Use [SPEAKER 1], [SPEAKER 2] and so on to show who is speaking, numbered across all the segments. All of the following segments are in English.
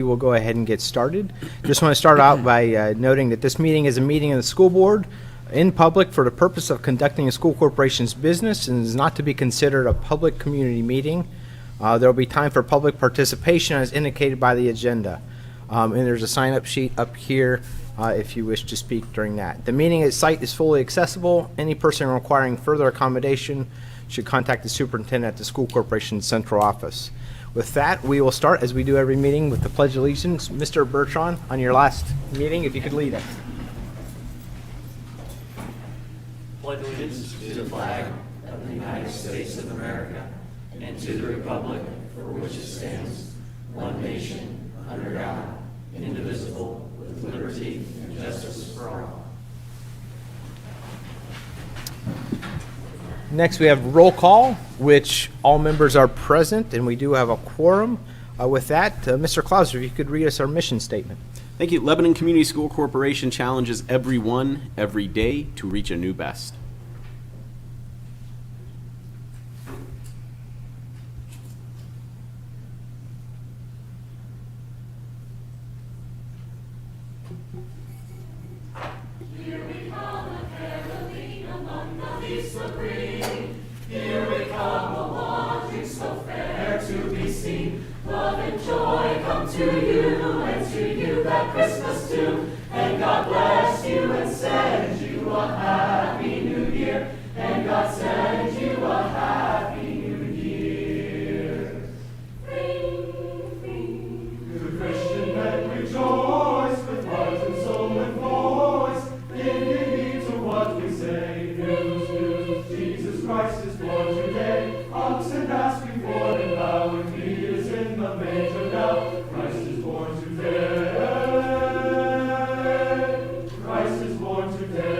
[SPEAKER 1] We will go ahead and get started. Just want to start out by noting that this meeting is a meeting of the school board in public for the purpose of conducting a school corporation's business and is not to be considered a public community meeting. There will be time for public participation as indicated by the agenda. And there's a sign-up sheet up here if you wish to speak during that. The meeting site is fully accessible. Any person requiring further accommodation should contact the superintendent at the school corporation's central office. With that, we will start, as we do every meeting, with the Pledge of Allegiance. Mr. Bertrand, on your last meeting, if you could lead us.
[SPEAKER 2] Pledge allegiance to the flag of the United States of America and to the republic for which it stands, one nation, under God, indivisible, with liberty and justice for all.
[SPEAKER 1] Next, we have roll call, which all members are present, and we do have a quorum. With that, Mr. Clauser, if you could read us our mission statement.
[SPEAKER 3] Thank you. Lebanon Community School Corporation challenges everyone, every day, to reach a new best.
[SPEAKER 4] Christ is born today.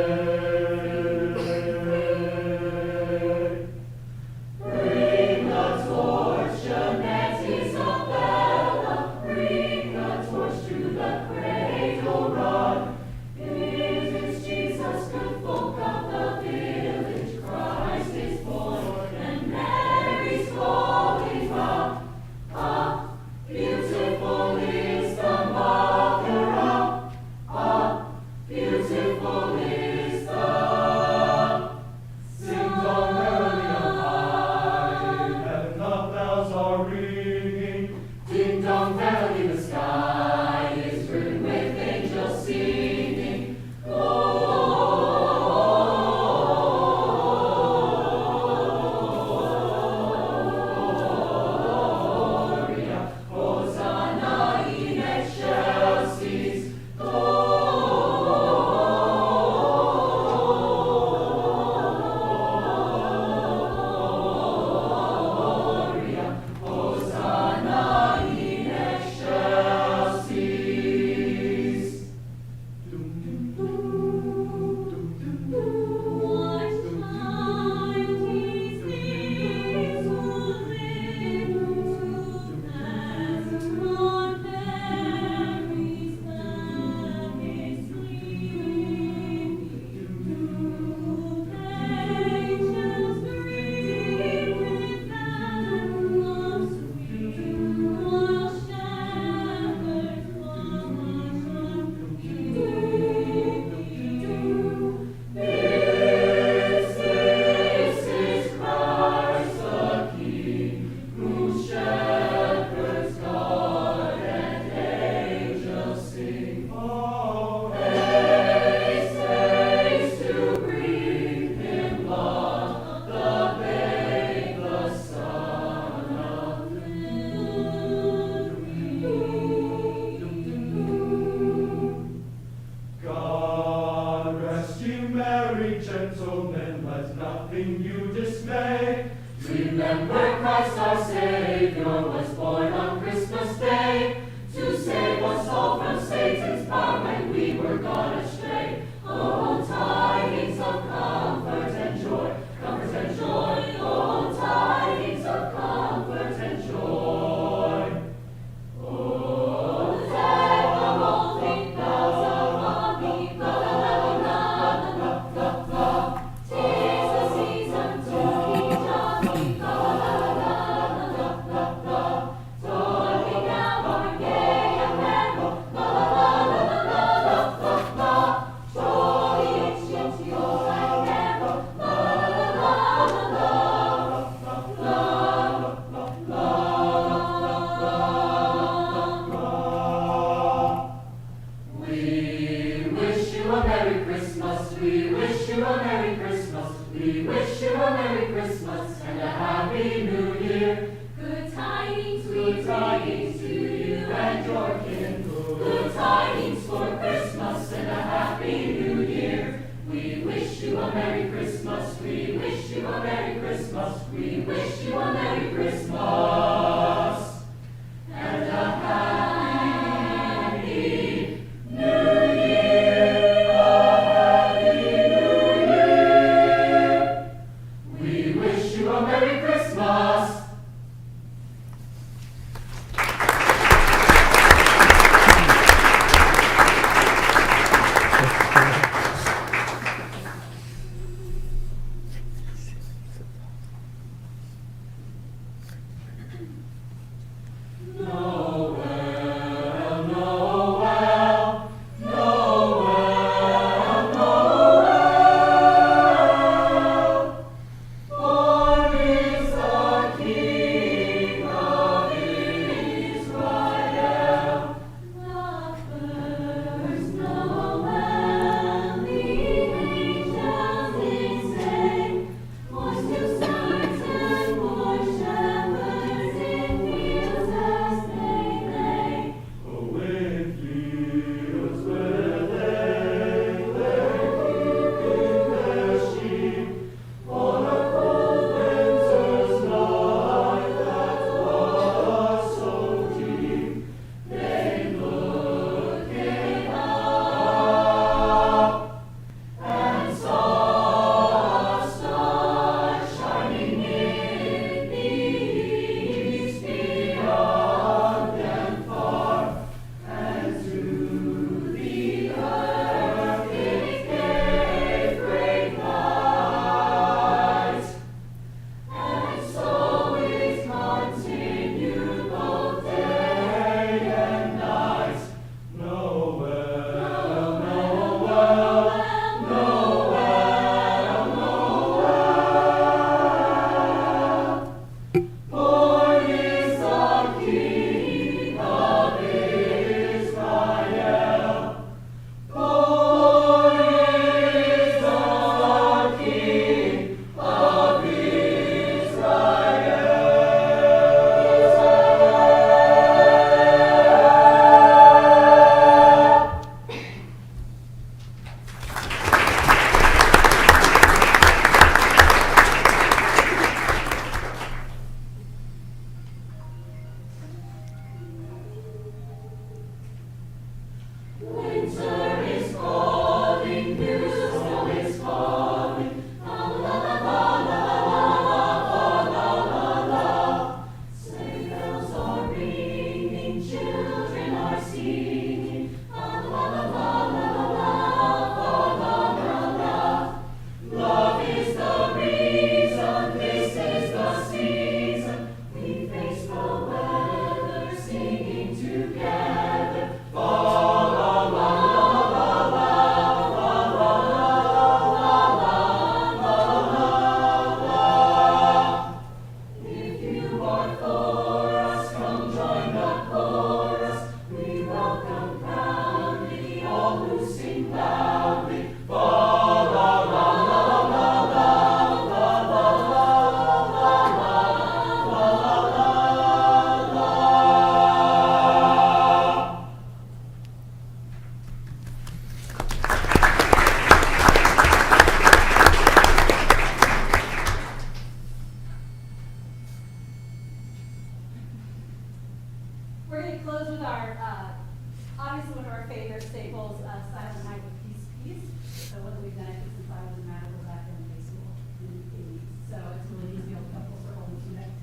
[SPEAKER 4] obviously one of our favorite staples, Silent Night with Peace Peace. So whether we've done it since the Silent Night or back in high school in the 80s. So it's really easy to couples are holding tonight.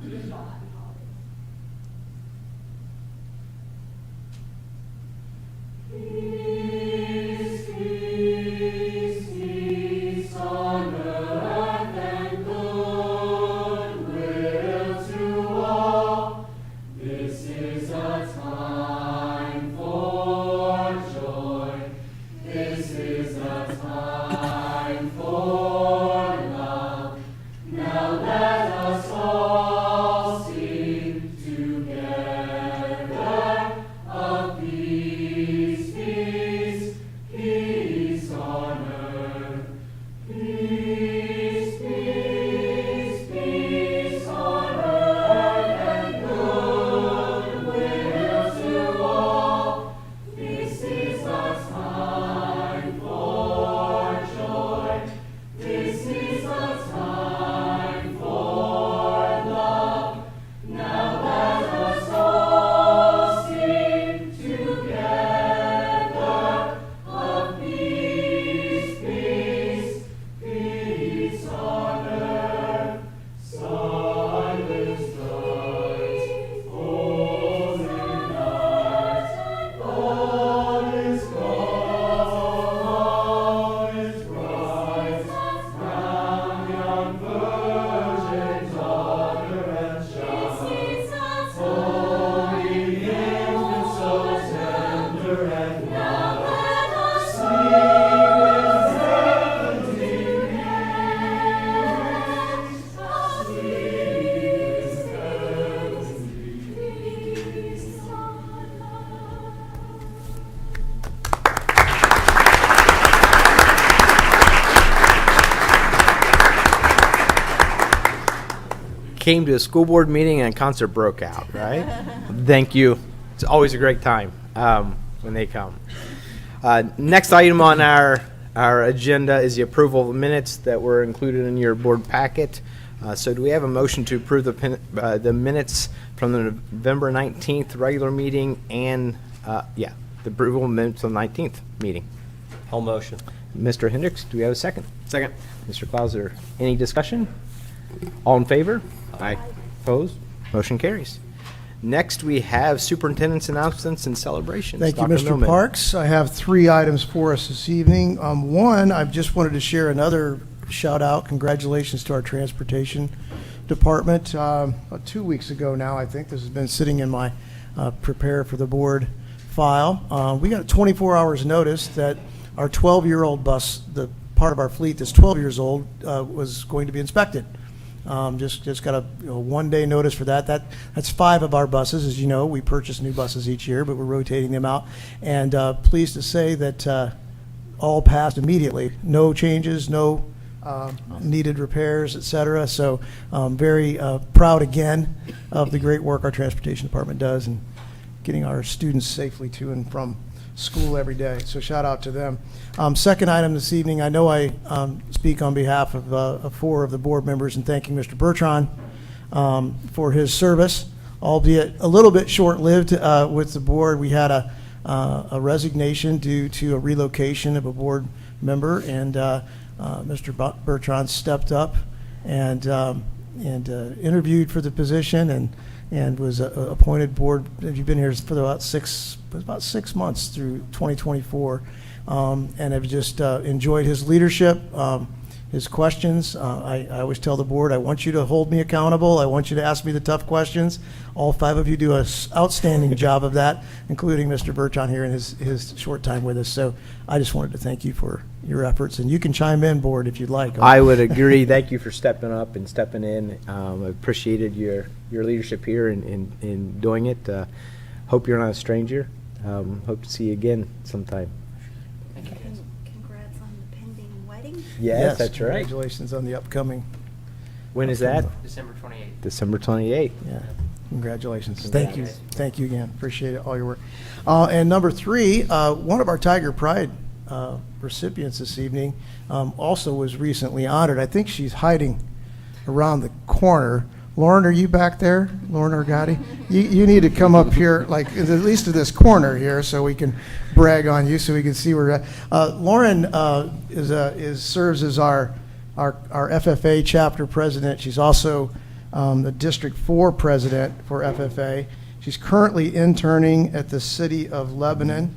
[SPEAKER 4] Wish you all happy holidays.
[SPEAKER 2] Peace, peace, peace on earth and goodwill to all. This is a time for joy. This is a time for love. Now let us all sing together of peace, peace, peace on earth. Peace, peace, peace on earth and goodwill to all. This is a time for joy. This is a time for love. Now let us all sing together of peace, peace, peace on earth. Silence night, holy night. All is gone, all is bright. Crown young virgin, daughter and child. Holy infant, so tender and mild. Sleep in heavenly peace. Sleep in heavenly peace.
[SPEAKER 1] Came to a school board meeting and a concert broke out, right? Thank you. It's always a great time when they come. Next item on our agenda is the approval of the minutes that were included in your board packet. So do we have a motion to approve the minutes from the November 19th regular meeting and, the approval of minutes of the 19th meeting?
[SPEAKER 5] Whole motion.
[SPEAKER 1] Mr. Hendricks, do we have a second?
[SPEAKER 3] Second.
[SPEAKER 1] Mr. Clauser, any discussion? All in favor? Aye. Opposed? Motion carries. Next, we have superintendent's announcements and celebrations.
[SPEAKER 6] Thank you,
[SPEAKER 1] Dr.
[SPEAKER 6] Mr.
[SPEAKER 1] Millman.
[SPEAKER 6] Parks. I have 3 items for us this evening. One, I just wanted to share another shout out. Congratulations to our transportation department. About 2 weeks ago now, I think this has been sitting in my prepare for the board file. We got 24 hours notice that our 12-year-old bus, the part of our fleet that's 12 years old, was going to be inspected. Just got a 1-day notice for that. That's 5 of our buses. As you know, we purchase new buses each year, but we're rotating them out. And pleased to say that all passed immediately. No changes, no needed repairs, et cetera. So very proud again of the great work our transportation department does and getting our students safely to and from school every day. So shout out to them. Second item this evening, I know I speak on behalf of 4 of the board members in thanking Mr. Bertrand for his service, albeit a little bit short-lived with the board. We had a resignation due to a relocation of a board member, and Mr. Bertrand stepped up and interviewed for the position and was appointed board. You've been here for about 6 months through 2024, and have just enjoyed his leadership, his questions. I always tell the board, I want you to hold me accountable. I want you to ask me the tough questions. All 5 of you do an outstanding job of that, including Mr. Bertrand here in his short time with us. So I just wanted to thank you for your efforts, and you can chime in, board, if you'd like.
[SPEAKER 1] I would agree. Thank you for stepping up and stepping in. I appreciated your leadership here in doing it. Hope you're not a stranger. Hope to see you again sometime.
[SPEAKER 7] Congrats on the pending wedding.
[SPEAKER 1] Yes, that's right.
[SPEAKER 6] Congratulations on the upcoming.
[SPEAKER 1] When is that?
[SPEAKER 5] December 28th.
[SPEAKER 1] December 28th.
[SPEAKER 6] Yeah, congratulations.
[SPEAKER 1] Congrats.
[SPEAKER 6] Thank you again. Appreciate it, all your work. And number 3, one of our Tiger Pride recipients this evening also was recently honored. I think she's hiding around the corner, Lauren, are you back there? Lauren Argotti? You need to come up here, like, at least to this corner here, so we can brag on you, so we can see where we're at. Lauren serves as our FFA chapter president. She's also the District 4 president for FFA. She's currently interning at the City of Lebanon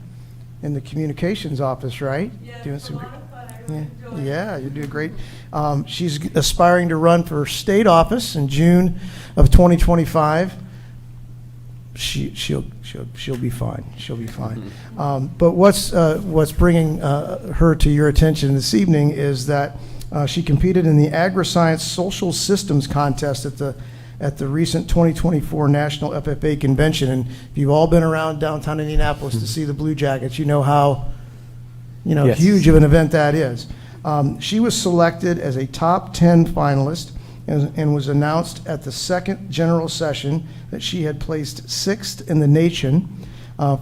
[SPEAKER 6] in the communications office, right?
[SPEAKER 4] Yeah,
[SPEAKER 6] Doing
[SPEAKER 4] it's a
[SPEAKER 6] some
[SPEAKER 4] lot
[SPEAKER 6] gr-
[SPEAKER 4] of fun. I
[SPEAKER 6] Yeah,
[SPEAKER 4] really enjoy it.
[SPEAKER 6] yeah, you're doing great. She's aspiring to run for state office in June of 2025. She'll be fine. She'll be fine. But what's bringing her to your attention this evening is that she competed in the AgriScience Social Systems Contest at the recent 2024 National FFA Convention. And if you've all been around downtown Indianapolis to see the Blue Jackets, you know how
[SPEAKER 1] Yes.
[SPEAKER 6] huge of an event that is. She was selected as a top 10 finalist and was announced at the second general session that she had placed 6th in the nation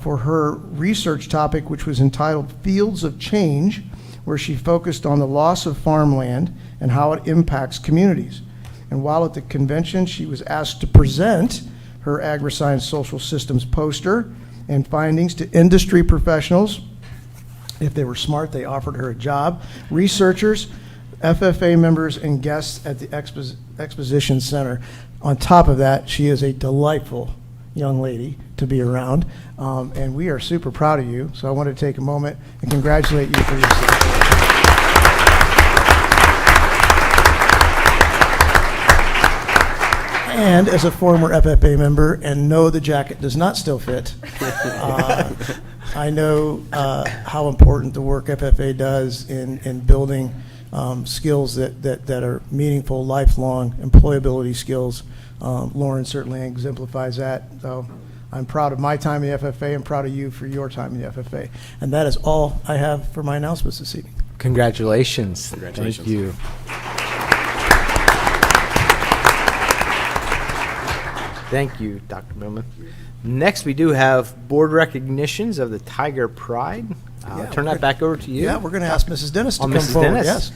[SPEAKER 6] for her research topic, which was entitled Fields of Change, where she focused on the loss of farmland and how it impacts communities. And while at the convention, she was asked to present her AgriScience Social Systems poster and findings to industry professionals. If they were smart, they offered her a job. Researchers, FFA members, and guests at the Exposition Center. On top of that, she is a delightful young lady to be around, and we are super proud of you. So I want to take a moment and congratulate you for your success. And as a former FFA member, and no, the jacket does not still fit, I know how important the work FFA does in building skills that are meaningful, lifelong employability skills. Lauren certainly exemplifies that. So I'm proud of my time in the FFA. I'm proud of you for your time in the FFA. And that is all I have for my announcements this evening.
[SPEAKER 1] Congratulations.
[SPEAKER 3] Congratulations.
[SPEAKER 1] Thank you. Thank you, Dr. Millman. Next, we do have board recognitions of the Tiger Pride. I'll
[SPEAKER 6] Yeah,
[SPEAKER 1] turn
[SPEAKER 6] we're
[SPEAKER 1] that back over to you.
[SPEAKER 6] Yeah, we're going to ask Mrs. Dennis to
[SPEAKER 1] Oh,
[SPEAKER 6] come
[SPEAKER 1] Mrs.
[SPEAKER 6] forward.
[SPEAKER 1] Dennis.
[SPEAKER 6] Yes.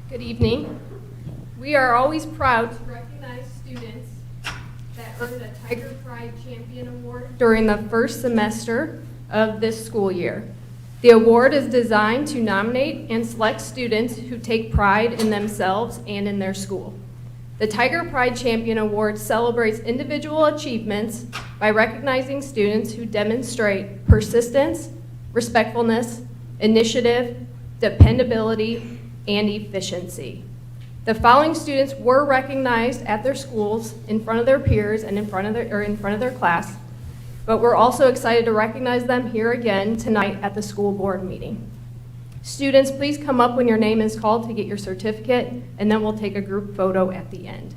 [SPEAKER 7] Good evening. We are always proud to recognize students that earned a Tiger Pride Champion Award during the first semester of this school year. The award is designed to nominate and select students who take pride in themselves and in their school. The Tiger Pride Champion Award celebrates individual achievements by recognizing students who demonstrate persistence, respectfulness, initiative, dependability, and efficiency. The following students were recognized at their schools in front of their peers and in front of their class, but we're also excited to recognize them here again tonight at the school board meeting. Students, please come up when your name is called to get your certificate, and then we'll take a group photo at the end.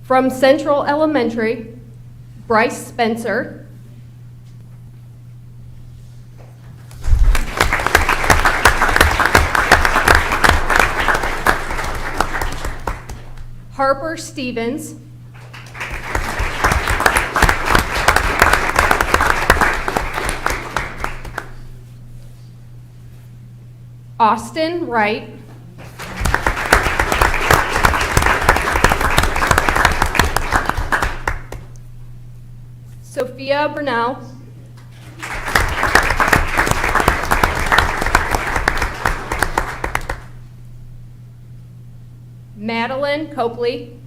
[SPEAKER 7] From Central Elementary, Bryce Spencer. Harper Stevens. Austin Wright. Sophia Burnell. Madeline Copley.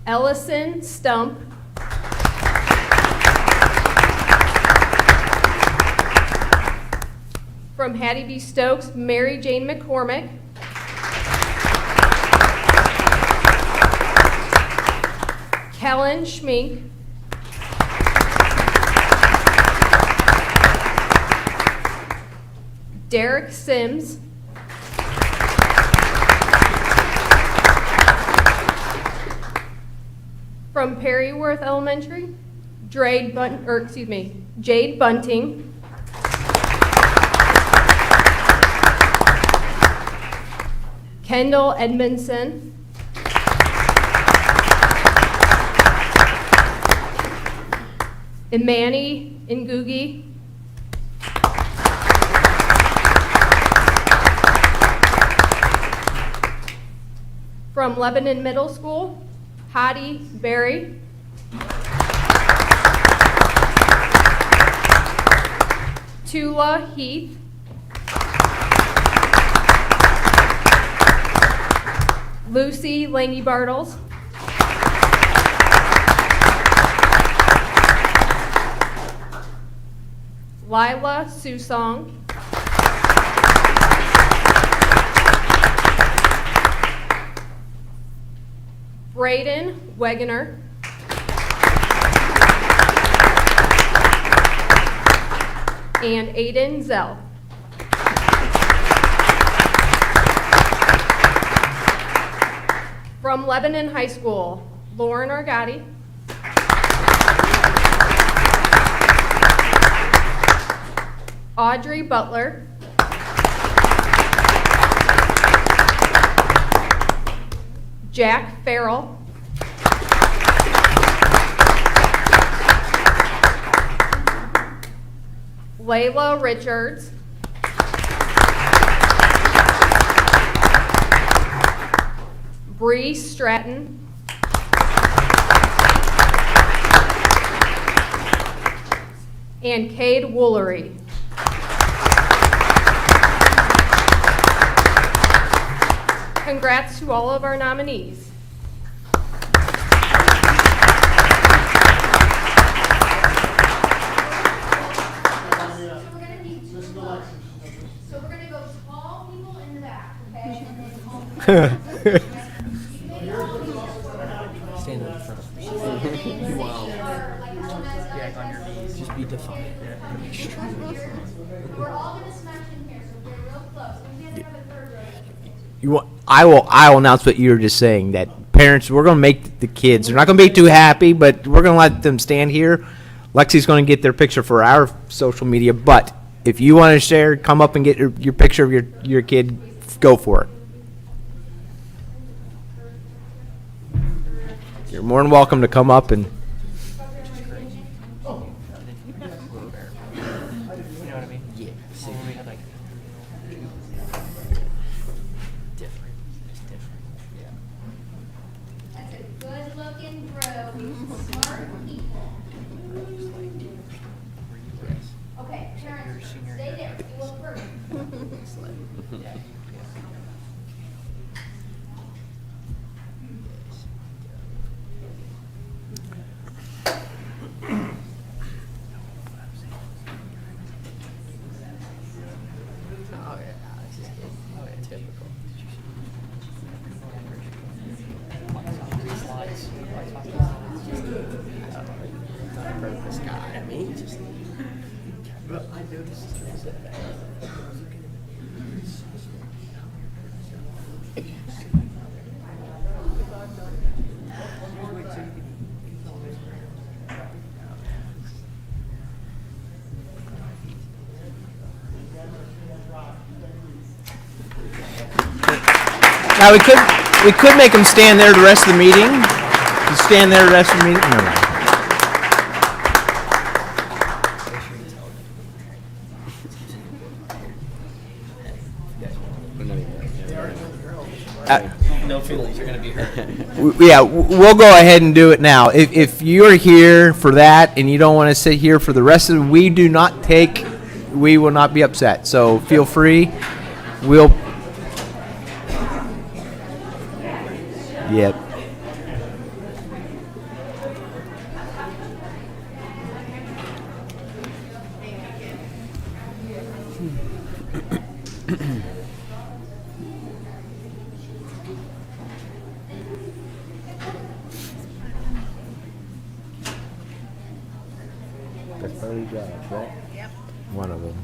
[SPEAKER 7] Ellison Stump. From Hattie B. Stokes, Mary Jane McCormick. Kellen Schmink. Derek Sims. From Perryworth Elementary, Jade Bunting. Kendall Edmondson. Imani Ngugi. From Lebanon Middle School, Hadi Berry. Tula Heath. Lucy Langy Bartles. Lila Susong. Braden Wegener. And Aiden Zell. From Lebanon High School, Lauren Argati. Audrey Butler. Jack Farrell. Layla Richards. Bree Stratton. And Cade Woolery. Congrats to all of our nominees.
[SPEAKER 4] So we're gonna go tall people in the back, okay?
[SPEAKER 5] Stand in front. Just be defiant.
[SPEAKER 4] We're all gonna smash in here, so we're real close. We can't have a third row.
[SPEAKER 1] You want, I will announce what you were just saying, that parents, we're going to make the kids, they're not going to be too happy, but we're going to let them stand here. Lexi's going to get their picture for our social media, but if you want to share, come up and get your picture of your kid, go for it. You're more than welcome to come up and.
[SPEAKER 5] You know what I mean? Yeah. So when we had like different. It's different. Yeah.
[SPEAKER 4] That's a good-looking group, smart people. Okay, parents, stay there, you look perfect.
[SPEAKER 5] Yeah. Oh yeah, this is good. Oh yeah, typical. Slides. Not a purpose guy. I mean, just. But I noticed.
[SPEAKER 1] Now, we could make them stand there the rest of the meeting. Just stand there the rest of the meeting. No.
[SPEAKER 5] No feelings. You're gonna be hurt.
[SPEAKER 1] We'll go ahead and do it now. If you're here for that and you don't want to sit here for the rest of it, we will not be upset. So feel free. Yep. That's early jobs, right? Yep. One of them.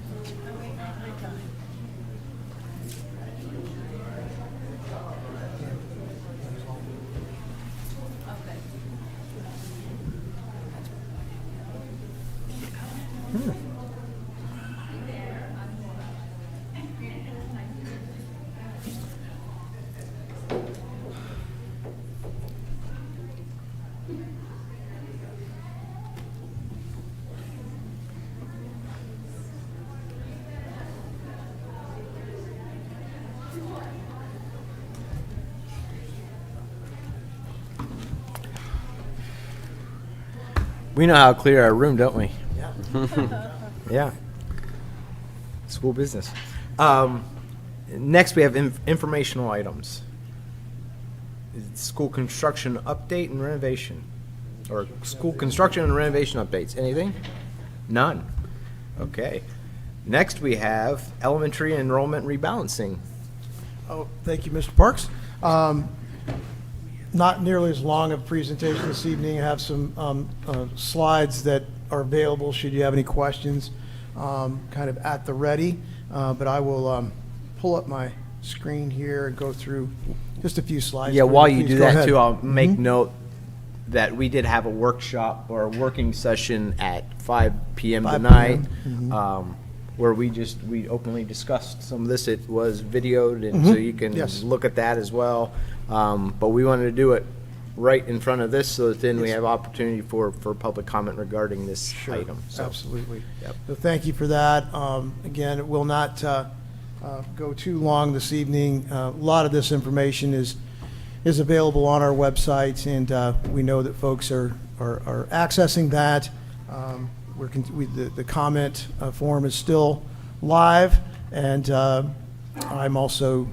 [SPEAKER 1] We know how to clear our room, don't we? Yeah. School business. Next, we have informational items. School construction update and renovation. Or school construction and renovation updates. Anything? None. Okay. Next, we have elementary enrollment rebalancing.
[SPEAKER 6] Oh, thank you, Mr. Parks. Not nearly as long a presentation this evening. I have some slides that are available should you have any questions, kind of at the ready. But I will pull up my screen here and go through just a few slides.
[SPEAKER 1] Yeah,
[SPEAKER 6] for
[SPEAKER 1] while you
[SPEAKER 6] Please
[SPEAKER 1] do
[SPEAKER 6] go
[SPEAKER 1] that
[SPEAKER 6] ahead.
[SPEAKER 1] too, I'll make note that we did have a workshop or a working session at 5 p.m.
[SPEAKER 6] 5
[SPEAKER 1] tonight,
[SPEAKER 6] p.m.
[SPEAKER 1] where we openly discussed some of this. It was videoed, and so you can
[SPEAKER 6] Yes.
[SPEAKER 1] look at that as well. But we wanted to do it right in front of this, so that then we have opportunity for public comment regarding this item. So,
[SPEAKER 6] Absolutely.
[SPEAKER 1] Yep.
[SPEAKER 6] So thank you for that. Again, it will not go too long this evening. A lot of this information is available on our website, and we know that folks are accessing that. The comment form is still live, and I'm also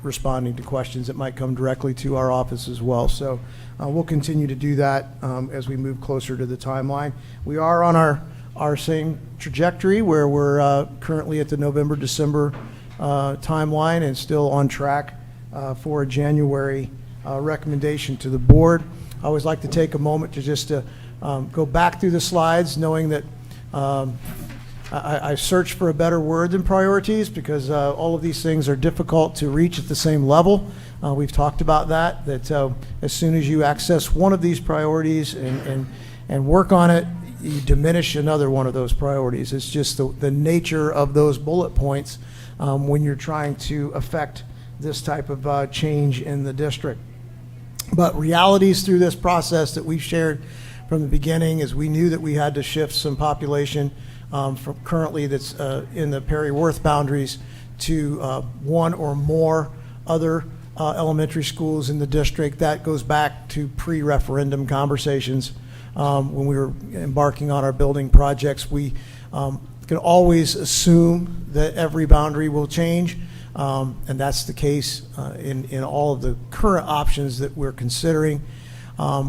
[SPEAKER 6] responding to questions that might come directly to our office as well. So we'll continue to do that as we move closer to the timeline. We are on our same trajectory where we're currently at the November-December timeline and still on track for a January recommendation to the board. I always like to take a moment to just go back through the slides, knowing that I search for a better word than priorities, because all of these things are difficult to reach at the same level. We've talked about that as soon as you access one of these priorities and work on it, you diminish another one of those priorities. It's just the nature of those bullet points when you're trying to affect this type of change in the district. But realities through this process that we've shared from the beginning is we knew that we had to shift some population from currently that's in the Perry-Worth boundaries to one or more other elementary schools in the district. That goes back to pre-referendum conversations. When we were embarking on our building projects, we can always assume that every boundary will change, and that's the case in all of the current options that we're considering.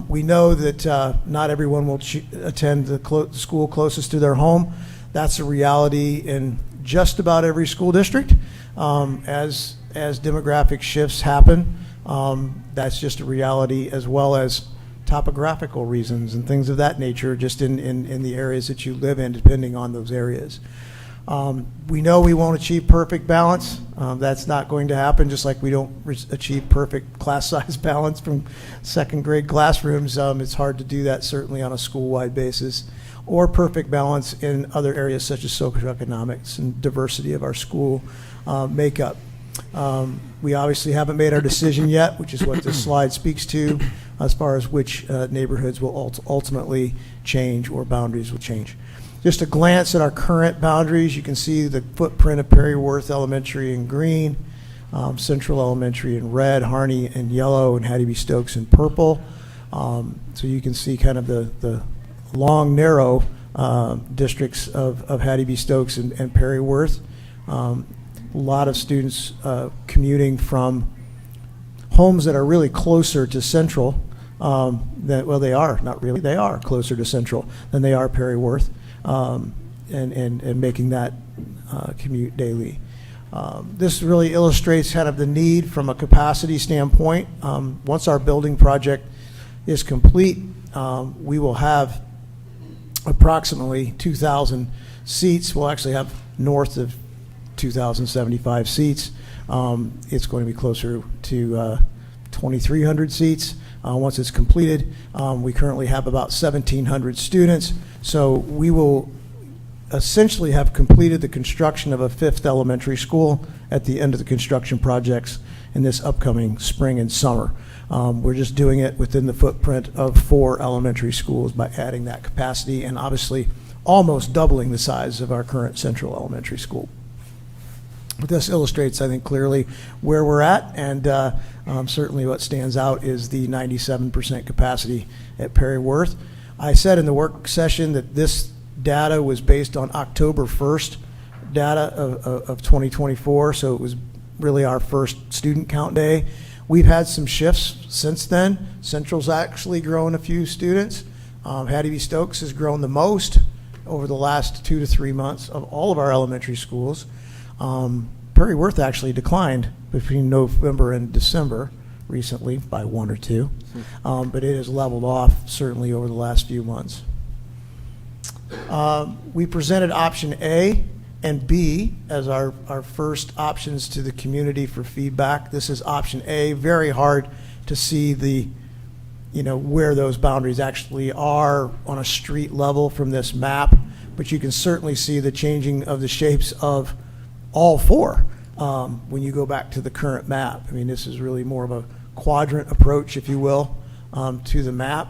[SPEAKER 6] We know that not everyone will attend the school closest to their home. That's a reality in just about every school district. As demographic shifts happen, that's just a reality, as well as topographical reasons and things of that nature, just in the areas that you live in, depending on those areas. We know we won't achieve perfect balance. That's not going to happen, just like we don't achieve perfect class size balance from second grade classrooms. It's hard to do that, certainly on a school-wide basis, or perfect balance in other areas such as socioeconomics and diversity of our school makeup. We obviously haven't made our decision yet, which is what this slide speaks to, as far as which neighborhoods will ultimately change or boundaries will change. Just a glance at our current boundaries, you can see the footprint of Perry-Worth Elementary in green, Central Elementary in red, Harney in yellow, and Hattie B. Stokes in purple. So you can see kind of the long, narrow districts of Hattie B. Stokes and Perry-Worth. A lot of students commuting from homes that are really closer to Central they are closer to Central than they are Perry-Worth, and making that commute daily. This really illustrates kind of the need from a capacity standpoint. Once our building project is complete, we will have approximately 2,000 seats. We'll actually have north of 2,075 seats. It's going to be closer to 2,300 seats once it's completed. We currently have about 1,700 students, so we will essentially have completed the construction of a 5th elementary school at the end of the construction projects in this upcoming spring and summer. We're just doing it within the footprint of 4 elementary schools by adding that capacity and obviously almost doubling the size of our current Central Elementary School. But this illustrates, I think, clearly where we're at, and certainly what stands out is the 97% capacity at Perry-Worth. I said in the work session that this data was based on October 1st data of 2024, so it was really our first student count day. We've had some shifts since then. Central's actually grown a few students. Hattie B. Stokes has grown the most over the last 2 to 3 months of all of our elementary schools. Perry Worth actually declined between November and December recently by 1 or 2, but it has leveled off certainly over the last few months. We presented option A and B as our first options to the community for feedback. This is option A. Very hard to see where those boundaries actually are on a street level from this map, but you can certainly see the changing of the shapes of all four when you go back to the current map. I mean, this is really more of a quadrant approach, if you will, to the map.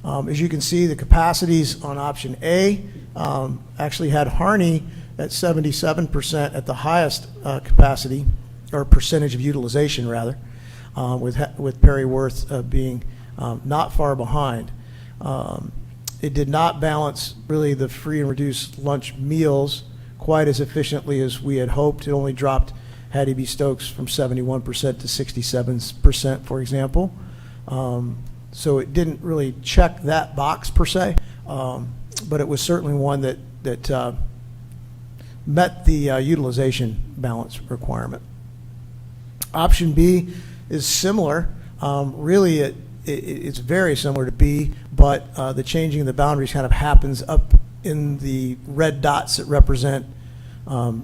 [SPEAKER 6] As you can see, the capacities on option A actually had Harney at 77% at the highest capacity, or percentage of utilization rather, with Perry Worth being not far behind. It did not balance really the free and reduced lunch meals quite as efficiently as we had hoped. It only dropped Hattie B. Stokes from 71% to 67%, for example. So it didn't really check that box per se, but it was certainly one that met the utilization balance requirement. Option B is similar. Really, it's very similar to B, but the changing of the boundaries kind of happens up in the red dots that represent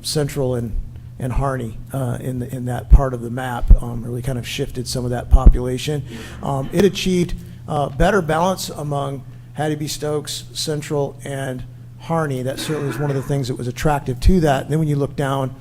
[SPEAKER 6] Central and Harney in that part of the map. Really kind of shifted some of that population. It achieved better balance among Hattie B. Stokes, Central, and Harney. That certainly is one of the things that was attractive to that. And then when you look down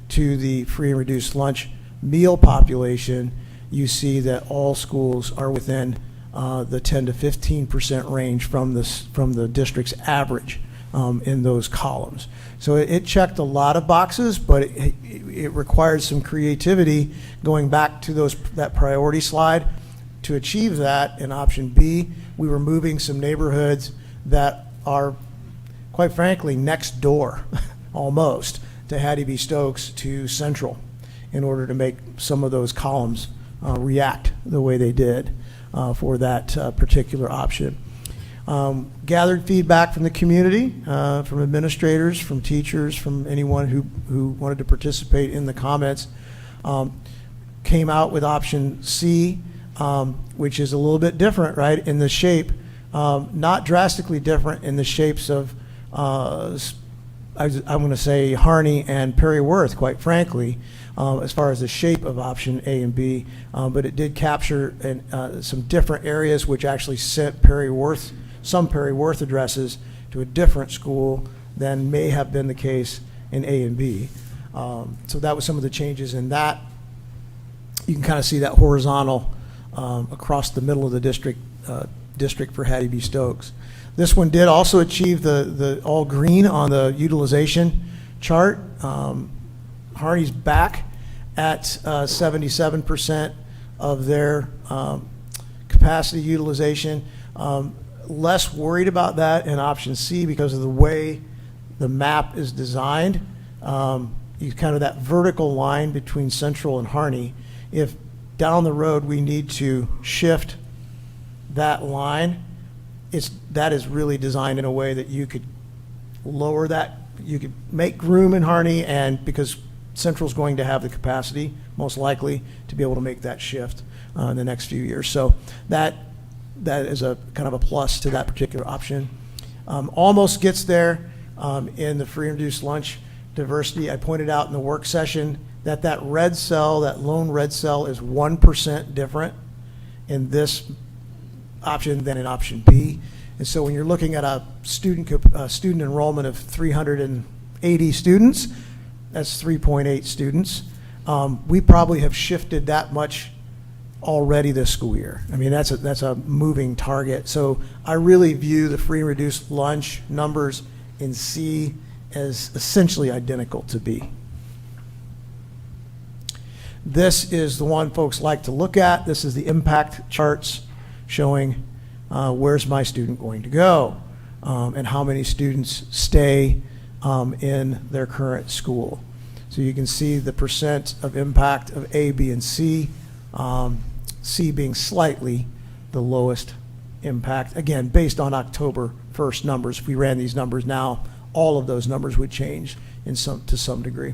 [SPEAKER 6] to the free and reduced lunch meal population, you see that all schools are within the 10 to 15% range from the district's average in those columns. So it checked a lot of boxes, but it required some creativity going back to that priority slide. To achieve that, in option B, we were moving some neighborhoods that are, quite frankly, next door almost to Hattie B. Stokes to Central in order to make some of those columns react the way they did for that particular option. Gathered feedback from the community, from administrators, from teachers, from anyone who wanted to participate in the comments. Came out with option C, which is a little bit different, right, in the shape. Not drastically different in the shapes of, I'm going to say, Harney and Perry Worth, quite frankly, as far as the shape of option A and B, but it did capture some different areas which actually sent some Perry Worth addresses to a different school than may have been the case in A and B. So that was some of the changes in that. You can kind of see that horizontal across the middle of the district for Hattie B. Stokes. This one did also achieve the all green on the utilization chart. Harney's back at 77% of their capacity utilization. Less worried about that in option C because of the way the map is designed. You kind of that vertical line between Central and Harney. If down the road we need to shift that line, that is really designed in a way that you could lower that. You could make room in Harney, and because Central's going to have the capacity, most likely, to be able to make that shift in the next few years. So that is a kind of a plus to that particular option. Almost gets there in the free and reduced lunch diversity. I pointed out in the work session that red cell, that lone red cell, is 1% different in this option than in option B. And so when you're looking at a student enrollment of 380 students, that's 3.8 students. We probably have shifted that much already this school year. I mean, that's a moving target. So I really view the free and reduced lunch numbers in C as essentially identical to B. This is the one folks like to look at. This is the impact charts showing where's my student going to go, and how many students stay in their current school. So you can see the percent of impact of A, B, and C, C being slightly the lowest impact, again, based on October 1st numbers. If we ran these numbers now, all of those numbers would change to some degree.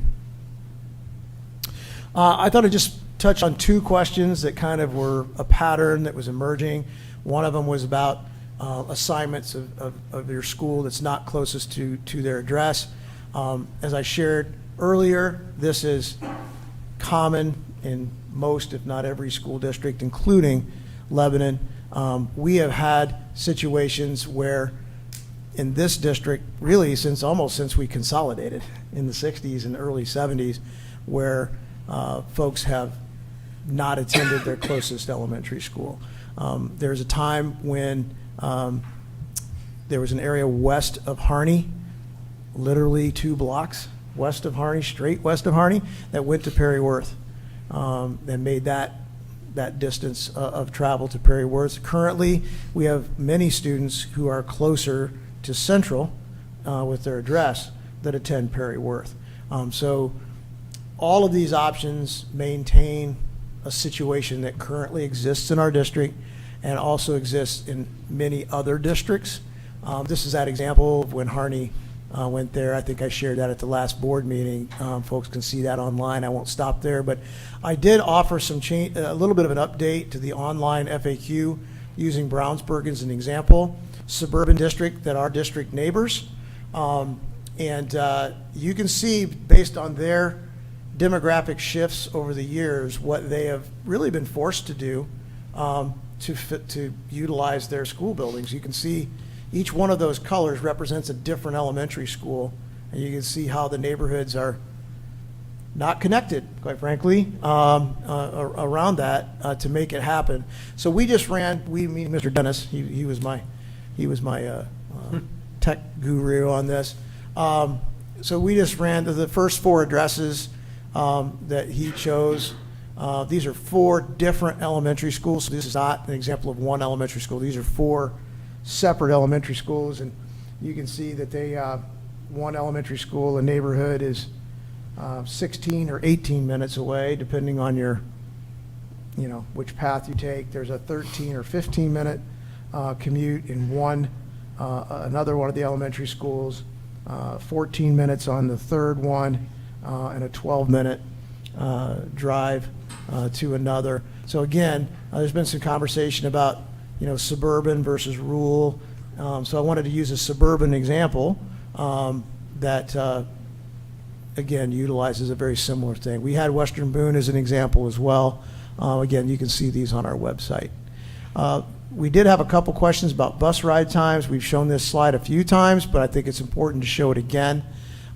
[SPEAKER 6] I thought I'd just touch on two questions that kind of were a pattern that was emerging. One of them was about assignments of your school that's not closest to their address. As I shared earlier, this is common in most, if not every, school district, including Lebanon. We have had situations where in this district, really almost since we consolidated in the 60s and early 70s, where folks have not attended their closest elementary school. There's a time when there was an area west of Harney, literally 2 blocks west of Harney, straight west of Harney, that went to Perry Worth, and made that distance of travel to Perry Worth. Currently, we have many students who are closer to Central with their address that attend Perry Worth. So all of these options maintain a situation that currently exists in our district and also exists in many other districts. This is that example of when Harney went there. I think I shared that at the last board meeting. Folks can see that online. I won't stop there, but I did offer a little bit of an update to the online FAQ using Brownsburg as an example, suburban district that our district neighbors. And you can see, based on their demographic shifts over the years, what they have really been forced to do to utilize their school buildings. You can see each one of those colors represents a different elementary school, and you can see how the neighborhoods are not connected, quite frankly, around that to make it happen. So we just ran. Mr. Dennis, he was my tech guru on this. So we just ran the first 4 addresses that he chose. These are 4 different elementary schools. So this is not an example of one elementary school. These are 4 separate elementary schools, and you can see that one elementary school, a neighborhood, is 16 or 18 minutes away, depending on which path you take. There's a 13 or 15 minute commute in another one of the elementary schools, 14 minutes on the third one, and a 12-minute drive to another. So again, there's been some conversation about suburban versus rural. So I wanted to use a suburban example that, again, utilizes a very similar thing. We had Western Boone as an example as well. Again, you can see these on our website. We did have a couple questions about bus ride times. We've shown this slide a few times, but I think it's important to show it again.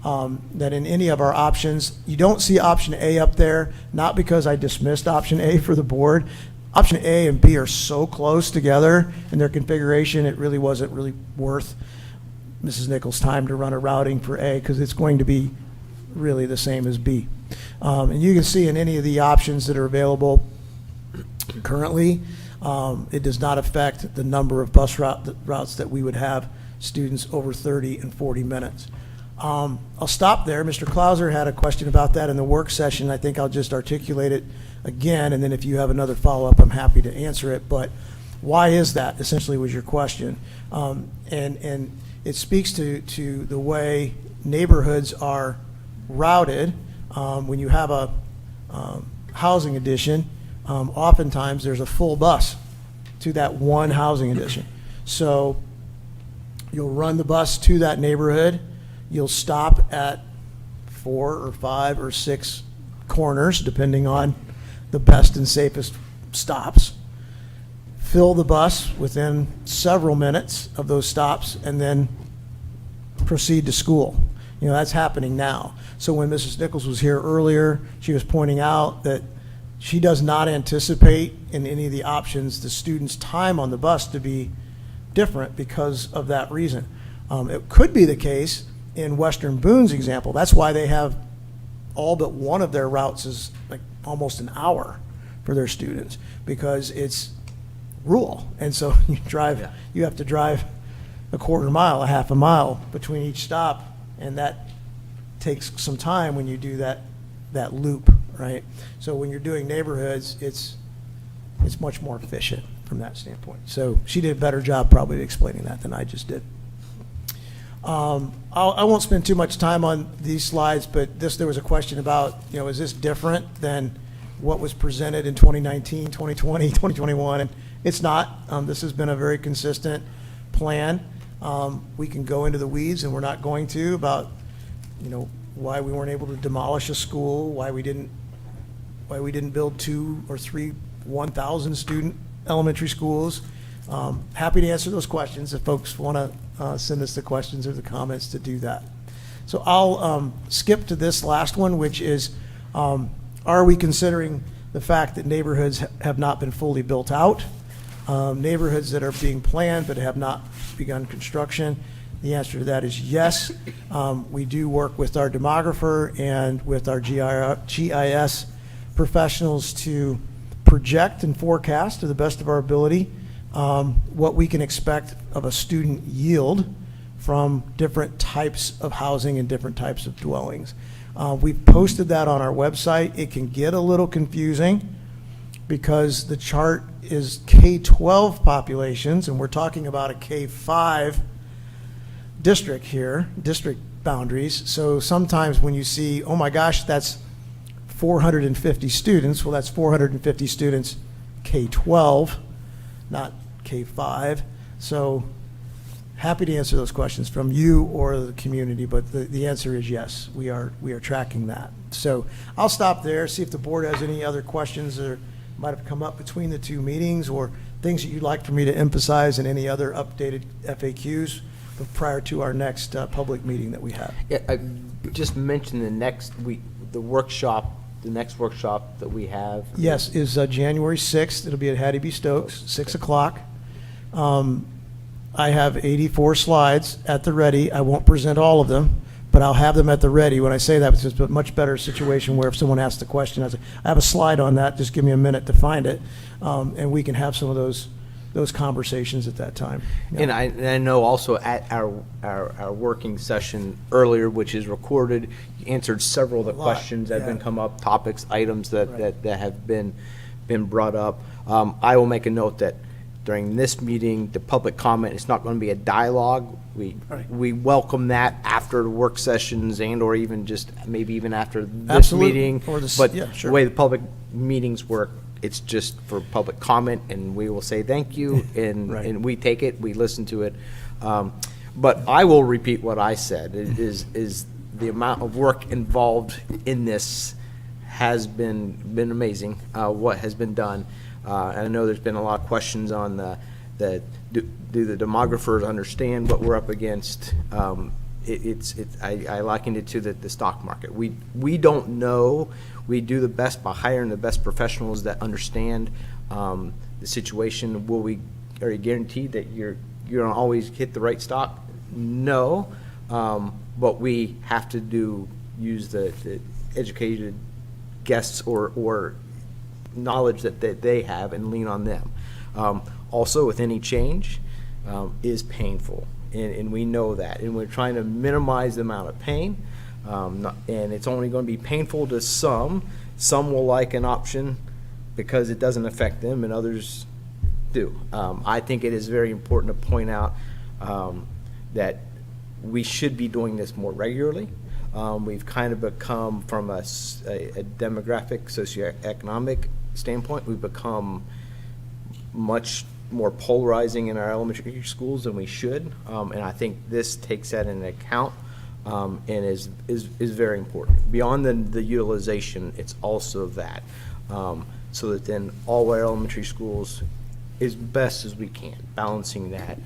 [SPEAKER 6] That in any of our options, you don't see option A up there, not because I dismissed option A for the board. Option A and B are so close together in their configuration, it really wasn't really worth Mrs. Nichols' time to run a routing for A, because it's going to be really the same as B. And you can see in any of the options that are available currently, it does not affect the number of bus routes that we would have students over 30 and 40 minutes. I'll stop there. Mr. Clauser had a question about that in the work session. I think I'll just articulate it again, and then if you have another follow-up, I'm happy to answer it. But why is that, essentially, was your question. And it speaks to the way neighborhoods are routed. When you have a housing addition, oftentimes there's a full bus to that one housing addition. So you'll run the bus to that neighborhood. You'll stop at 4 or 5 or 6 corners, depending on the best and safest stops. Fill the bus within several minutes of those stops, and then proceed to school. That's happening now. So when Mrs. Nichols was here earlier, she was pointing out that she does not anticipate in any of the options the student's time on the bus to be different because of that reason. It could be the case in Western Boone's example. That's why they have all but one of their routes is like almost an hour for their students, because it's rural. And so you have to drive a quarter mile, a half a mile between each stop, and that takes some time when you do that loop, right? So when you're doing neighborhoods, it's much more efficient from that standpoint. So she did a better job probably explaining that than I just did. I won't spend too much time on these slides, but there was a question about, is this different than what was presented in 2019, 2020, 2021? And it's not. This has been a very consistent plan. We can go into the weeds, and we're not going to, about, why we weren't able to demolish a school, why we didn't build 2 or 3 1,000 student elementary schools. Happy to answer those questions if folks want to send us the questions or the comments to do that. So I'll skip to this last one, which is, are we considering the fact that neighborhoods have not been fully built out? Neighborhoods that are being planned but have not begun construction? The answer to that is yes. We do work with our demographer and with our GIS professionals to project and forecast to the best of our ability what we can expect of a student yield from different types of housing and different types of dwellings. We've posted that on our website. It can get a little confusing because the chart is K-12 populations, and we're talking about a K-5 district here, district boundaries. So sometimes when you see, oh my gosh, that's 450 students, well, that's 450 students K-12, not K-5. So happy to answer those questions from you or the community, but the answer is yes, we are tracking that. So I'll stop there, see if the board has any other questions that might have come up between the two meetings, or things that you'd like for me to emphasize in any other updated FAQs prior to our next public meeting that we have.
[SPEAKER 1] Yeah, I just mentioned the next workshop that we have.
[SPEAKER 6] Yes, is January 6th. It'll be at Hattie B. Stokes, 6 o'clock. I have 84 slides at the ready. I won't present all of them, but I'll have them at the ready. When I say that, it's a much better situation where if someone asks the question, I say, I have a slide on that, just give me a minute to find it, and we can have some of those conversations at that time. Yeah.
[SPEAKER 1] And I know also at our working session earlier, which is recorded, you answered several of the questions that have been come up, topics, items that have been brought up. I will make a note that during this meeting, the public comment, it's not going to be a dialogue. We welcome that after the work sessions or even just maybe even after this
[SPEAKER 6] Absolutely.
[SPEAKER 1] meeting.
[SPEAKER 6] But yeah, sure.
[SPEAKER 1] The way the public meetings work, it's just for public comment, and we will say thank you, and
[SPEAKER 6] Right.
[SPEAKER 1] and we take it, we listen to it. But I will repeat what I said, is the amount of work involved in this has been amazing, what has been done. And I know there's been a lot of questions on do the demographers understand what we're up against? I likened it to the stock market. We don't know. We do the best by hiring the best professionals that understand the situation. Are you guaranteed that you're going to always hit the right stock? No, but we have to use the educated guests or knowledge that they have and lean on them. Also, with any change, is painful, and we know that, and we're trying to minimize the amount of pain. And it's only going to be painful to some. Some will like an option because it doesn't affect them, and others do. I think it is very important to point out that we should be doing this more regularly. We've kind of become, from a demographic, socioeconomic standpoint, we've become much more polarizing in our elementary schools than we should, and I think this takes that into account, and is very important. Beyond the utilization, it's also that, so that then all our elementary schools, as best as we can, balancing that,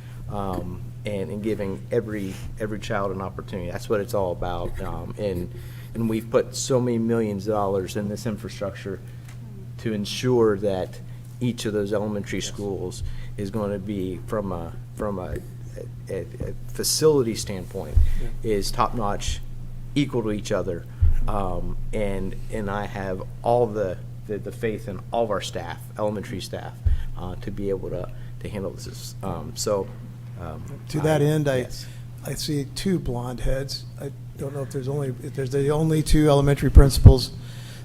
[SPEAKER 1] and giving every child an opportunity. That's what it's all about, and we've put so many millions of dollars in this infrastructure to ensure that each of those elementary schools is going to be, from a facility standpoint, is top-notch, equal to each other, and I have all the faith in all of our staff, elementary staff, to be able to handle this. So.
[SPEAKER 6] To that end,
[SPEAKER 1] yes.
[SPEAKER 6] I see two blonde heads. I don't know if there's the only two elementary principals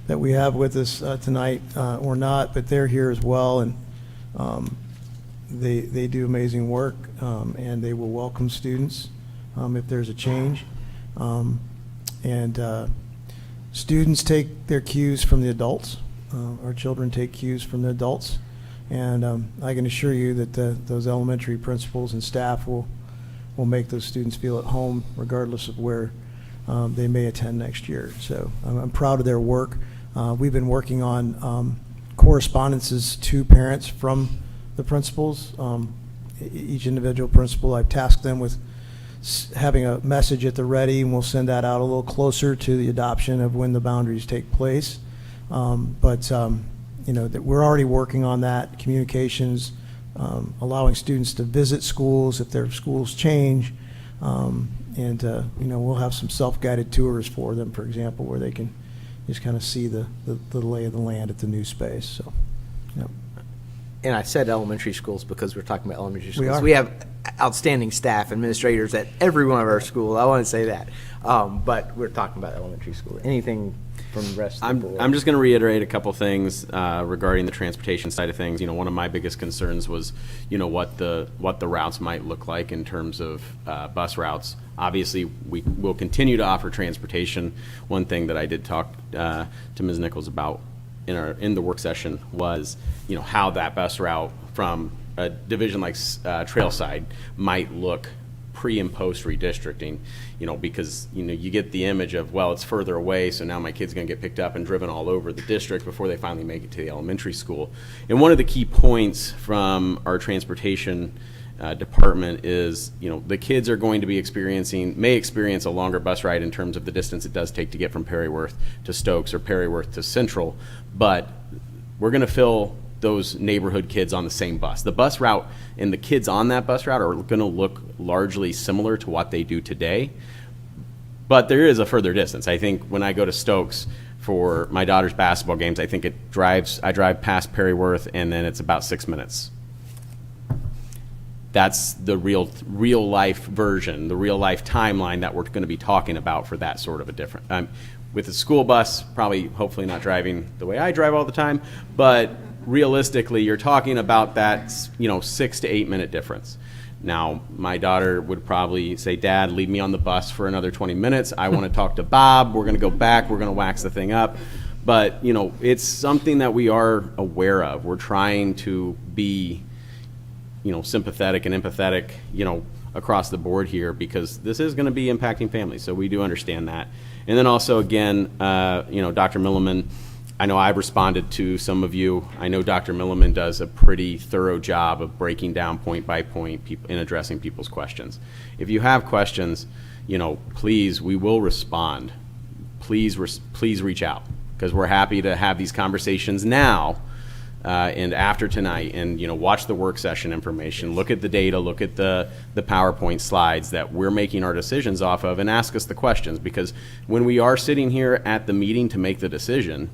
[SPEAKER 6] that we have with us tonight or not, but they're here as well, and they do amazing work, and they will welcome students if there's a change. Students take their cues from the adults. Our children take cues from the adults, and I can assure you that those elementary principals and staff will make those students feel at home regardless of where they may attend next year. So I'm proud of their work. We've been working on correspondences to parents from the principals. Each individual principal, I've tasked them with having a message at the ready, and we'll send that out a little closer to the adoption of when the boundaries take place. That we're already working on that, communications, allowing students to visit schools if their schools change, we'll have some self-guided tours for them, for example, where they can just kind of see the lay of the land at the new space. So, yeah.
[SPEAKER 1] And I said elementary schools because we're talking about elementary schools.
[SPEAKER 6] We are.
[SPEAKER 1] We have outstanding staff, administrators at every one of our schools. I want to say that. But we're talking about elementary school. Anything from the rest of the board?
[SPEAKER 3] I'm just going to reiterate a couple things regarding the transportation side of things. One of my biggest concerns was, what the routes might look like in terms of bus routes. Obviously, we will continue to offer transportation. One thing that I did talk to Ms. Nichols about in the work session was, how that bus route from a division like Trailside might look pre and post redistricting, because you get the image of, well, it's further away, so now my kid's going to get picked up and driven all over the district before they finally make it to the elementary school. And one of the key points from our transportation department is, the kids are going to be may experience a longer bus ride in terms of the distance it does take to get from Perryworth to Stokes or Perryworth to Central, but we're going to fill those neighborhood kids on the same bus. The bus route and the kids on that bus route are going to look largely similar to what they do today, but there is a further distance. I think when I go to Stokes for my daughter's basketball games, I think I drive past Perryworth, and then it's about 6 minutes. That's the real life version, the real life timeline that we're going to be talking about for that sort of a different. With a school bus, probably, hopefully not driving the way I drive all the time, but realistically, you're talking about that, 6 to 8 minute difference. Now, my daughter would probably say, Dad, leave me on the bus for another 20 minutes. I want to talk to Bob. We're going to go back. We're going to wax the thing up. But, it's something that we are aware of. We're trying to be, sympathetic and empathetic, across the board here, because this is going to be impacting families. So we do understand that. And then also, again, Dr. Milliman, I know I've responded to some of you. I know Dr. Milliman does a pretty thorough job of breaking down point by point and addressing people's questions. If you have questions, please, we will respond. Please reach out, because we're happy to have these conversations now and after tonight, and watch the work session information, look at the data, look at the PowerPoint slides that we're making our decisions off of, and ask us the questions, because when we are sitting here at the meeting to make the decision,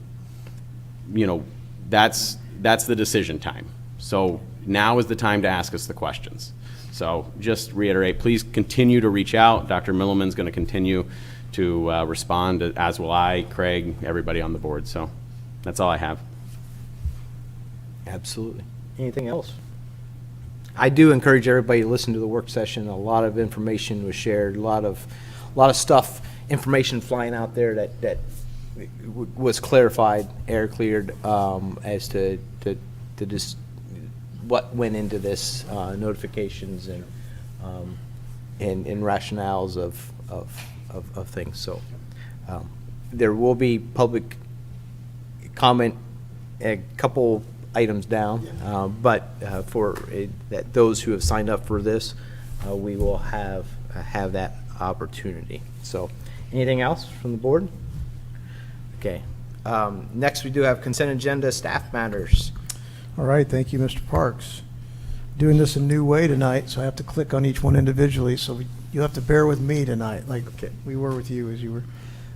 [SPEAKER 3] that's the decision time. So now is the time to ask us the questions. So just reiterate, please continue to reach out. Dr. Milliman's going to continue to respond, as will I, Craig, everybody on the board. So that's all I have.
[SPEAKER 1] Absolutely. Anything else? I do encourage everybody to listen to the work session. A lot of information was shared, a lot of stuff, information flying out there that was clarified, air cleared, as to just what went into this, notifications and rationales of things. So there will be public comment, a couple items down, but for that those who have signed up for this, we will have that opportunity. So anything else from the board? Okay. Next, we do have consent agenda, staff matters.
[SPEAKER 6] All right, thank you, Mr. Parks. Doing this a new way tonight, so I have to click on each one individually, so you have to bear with me tonight, like we were with you as you were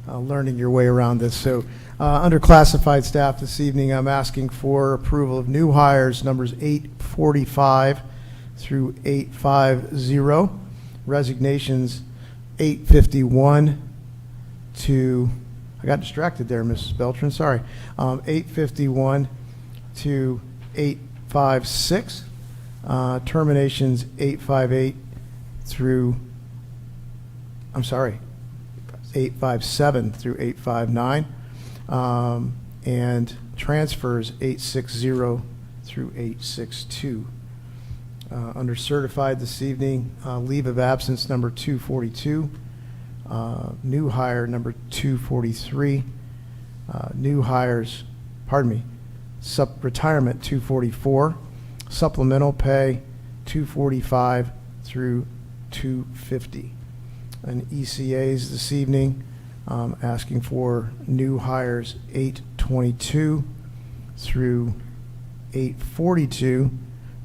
[SPEAKER 6] learning your way around this. So under classified staff this evening, I'm asking for approval of new hires, numbers 845 through 850, resignations 851 to, I got distracted there, Mrs. Beltran, sorry, 851 to 856, terminations 858 through, I'm sorry, 857 through 859, and transfers 860 through 862. Under certified this evening, leave of absence number 242, new hire number 243, new hires, pardon me, retirement 244, supplemental pay 245 through 250. And ECAs this evening, asking for new hires 822 through 842,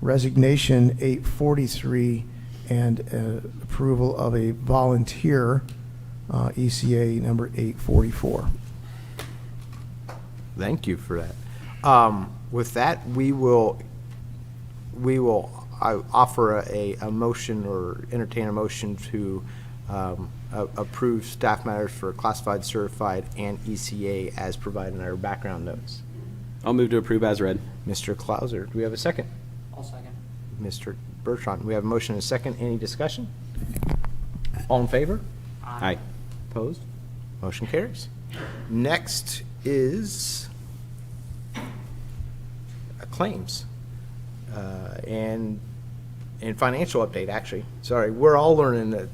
[SPEAKER 6] resignation 843, and approval of a volunteer, ECA number 844.
[SPEAKER 1] Thank you for that. With that, we will offer a motion or entertain a motion to approve staff matters for classified, certified, and ECA as provided in our background notes.
[SPEAKER 3] I'll move to approve as read.
[SPEAKER 1] Mr. Clauser, do we have a second?
[SPEAKER 2] I'll second.
[SPEAKER 1] Mr. Bertrand, we have a motion and a second. Any discussion? All in favor?
[SPEAKER 3] Aye.
[SPEAKER 1] Opposed? Motion carries. Next is claims and financial update, actually. Sorry, we're all learning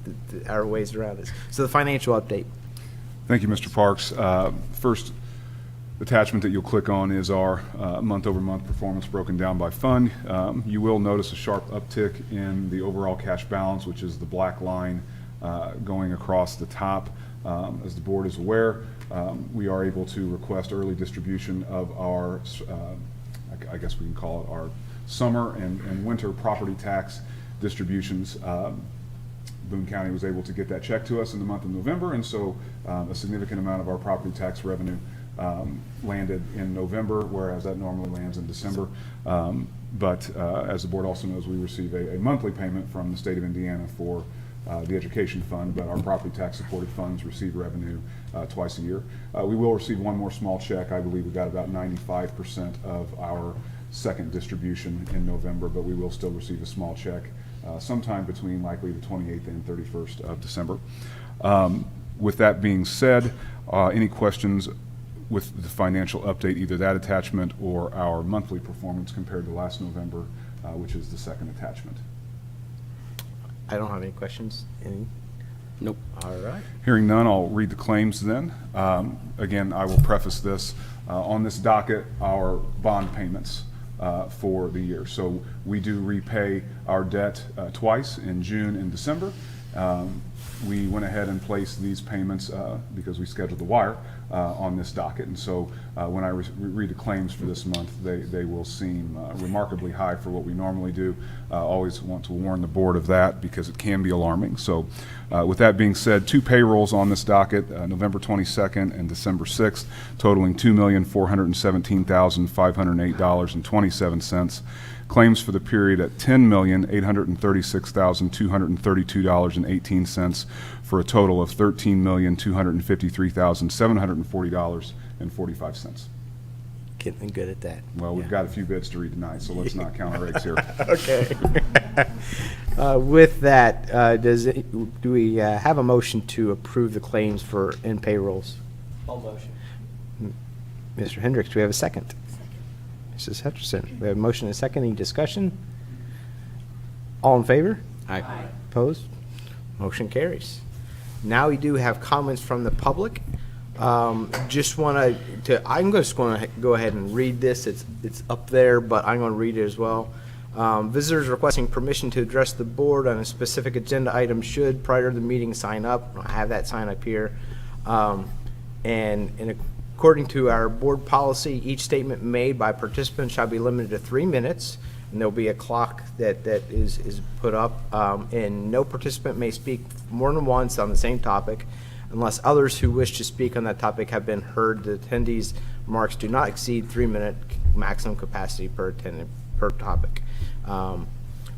[SPEAKER 1] our ways around this. So the financial update.
[SPEAKER 8] Thank you, Mr. Parks. First attachment that you'll click on is our month-over-month performance broken down by fund. You will notice a sharp uptick in the overall cash balance, which is the black line going across the top. As the board is aware, we are able to request early distribution of our, I guess we can call it our summer and winter property tax distributions. Boone County was able to get that check to us in the month of November, and so a significant amount of our property tax revenue landed in November, whereas that normally lands in December. But as the board also knows, we receive a monthly payment from the state of Indiana for the education fund, but our property tax supported funds receive revenue twice a year. We will receive one more small check. I believe we got about 95% of our second distribution in November, but we will still receive a small check sometime between likely the 28th and 31st of December. With that being said, any questions with the financial update, either that attachment or our monthly performance compared to last November, which is the second attachment?
[SPEAKER 1] I don't have any questions. Any?
[SPEAKER 3] Nope.
[SPEAKER 1] All right.
[SPEAKER 8] Hearing none, I'll read the claims then. Again, I will preface this. On this docket, our bond payments for the year. So we do repay our debt twice, in June and December. We went ahead and placed these payments because we scheduled the wire on this docket. And so when I read the claims for this month, they will seem remarkably high for what we normally do. Always want to warn the board of that because it can be alarming. So with that being said, two payrolls on this docket, November 22nd and December 6th, totaling $2,417,508.27. Claims for the period at $10,836,232.18 for a total of $13,253,740.45.
[SPEAKER 1] Getting good at that.
[SPEAKER 8] Well, we've
[SPEAKER 1] Yeah.
[SPEAKER 8] got a few bids to read tonight, so let's not count our eggs here.
[SPEAKER 1] Okay. With that, do we have a motion to approve the claims for and payrolls?
[SPEAKER 2] All motion.
[SPEAKER 1] Mr. Hendricks, do we have a second? Mrs. Hutcherson, we have a motion and a second. Any discussion? All in favor?
[SPEAKER 3] Aye.
[SPEAKER 1] Opposed? Motion carries. Now we do have comments from the public. Just want to, I'm just going to go ahead and read this. It's up there, but I'm going to read it as well. Visitors requesting permission to address the board on a specific agenda item should, prior to the meeting, sign up. I have that sign up here. And according to our board policy, each statement made by participants shall be limited to 3 minutes, and there'll be a clock that is put up, and no participant may speak more than once on the same topic. Unless others who wish to speak on that topic have been heard, the attendees' remarks do not exceed 3-minute maximum capacity per attendant per topic.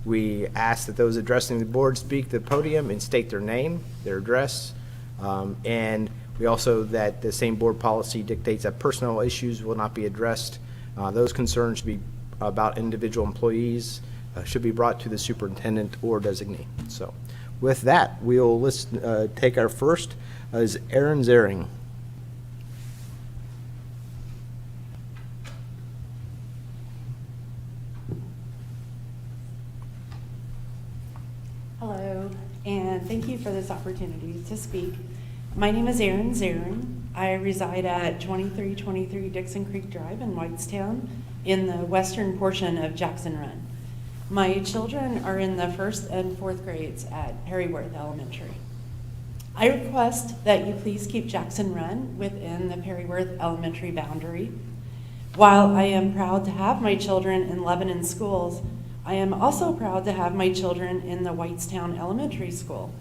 [SPEAKER 1] We ask that those addressing the board speak to the podium and state their name, their address, and we also that the same board policy dictates that personnel issues will not be addressed. Those concerns should be about individual employees should be brought to the superintendent or designee. So with that, we'll take our first is Aaron Zering.
[SPEAKER 9] Hello, and thank you for this opportunity to speak. My name is Erin Zarin. I reside at 2323 Dixon Creek Drive in Whitestown in the western portion of Jackson Run. My children are in the 1st and 4th grades at Perryworth Elementary. I request that you please keep Jackson Run within the Perryworth Elementary boundary. While I am proud to have my children in Lebanon schools, I am also proud to have my children in the Whitestown Elementary School.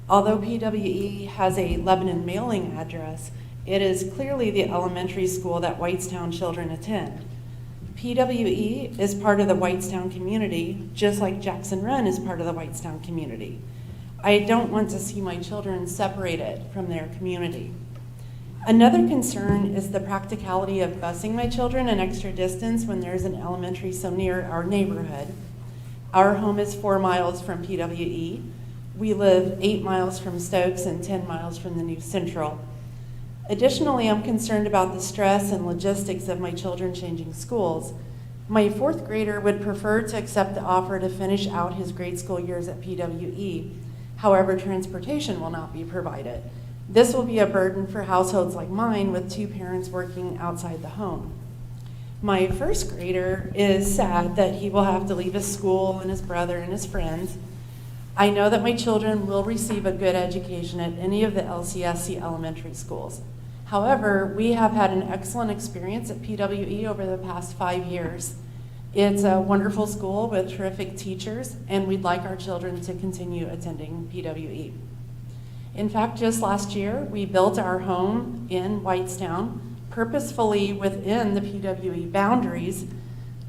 [SPEAKER 9] Although PWE has a Lebanon mailing address, it is clearly the elementary school that Whitestown children attend. PWE is part of the Whitestown community, just like Jackson Run is part of the Whitestown community. I don't want to see my children separated from their community. Another concern is the practicality of busing my children an extra distance when there's an elementary so near our neighborhood. Our home is 4 miles from PWE. We live 8 miles from Stokes and 10 miles from the new Central. Additionally, I'm concerned about the stress and logistics of my children changing schools. My 4th grader would prefer to accept the offer to finish out his grade school years at PWE. However, transportation will not be provided. This will be a burden for households like mine with 2 parents working outside the home. My 1st grader is sad that he will have to leave his school and his brother and his friends. I know that my children will receive a good education at any of the LCSC elementary schools. However, we have had an excellent experience at PWE over the past 5 years. It's a wonderful school with terrific teachers, and we'd like our children to continue attending PWE. In fact, just last year, we built our home in Whitestown purposefully within the PWE boundaries.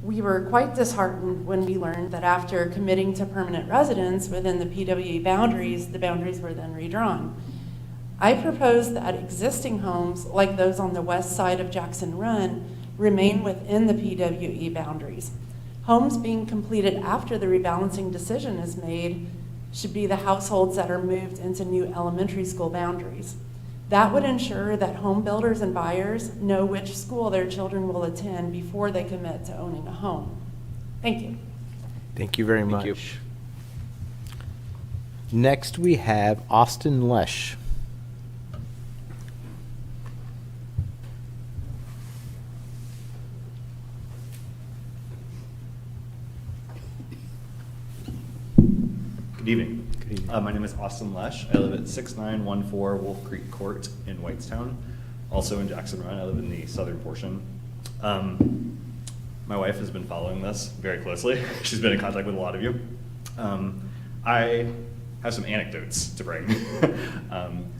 [SPEAKER 9] We were quite disheartened when we learned that after committing to permanent residence within the PWE boundaries, the boundaries were then redrawn. I propose that existing homes, like those on the west side of Jackson Run, remain within the PWE boundaries. Homes being completed after the rebalancing decision is made should be the households that are moved into new elementary school boundaries. That would ensure that home builders and buyers know which school their children will attend before they commit to owning a home. Thank you.
[SPEAKER 1] Thank you very much.
[SPEAKER 3] you.
[SPEAKER 1] Next, we have Austin Lesh.
[SPEAKER 10] Good evening. My name is Austin Lesh. I live at 6914 Wolf Creek Court in Whitestown, also in Jackson Run. I live in the southern portion. My wife has been following this very closely. She's been in contact with a lot of you. I have some anecdotes to bring.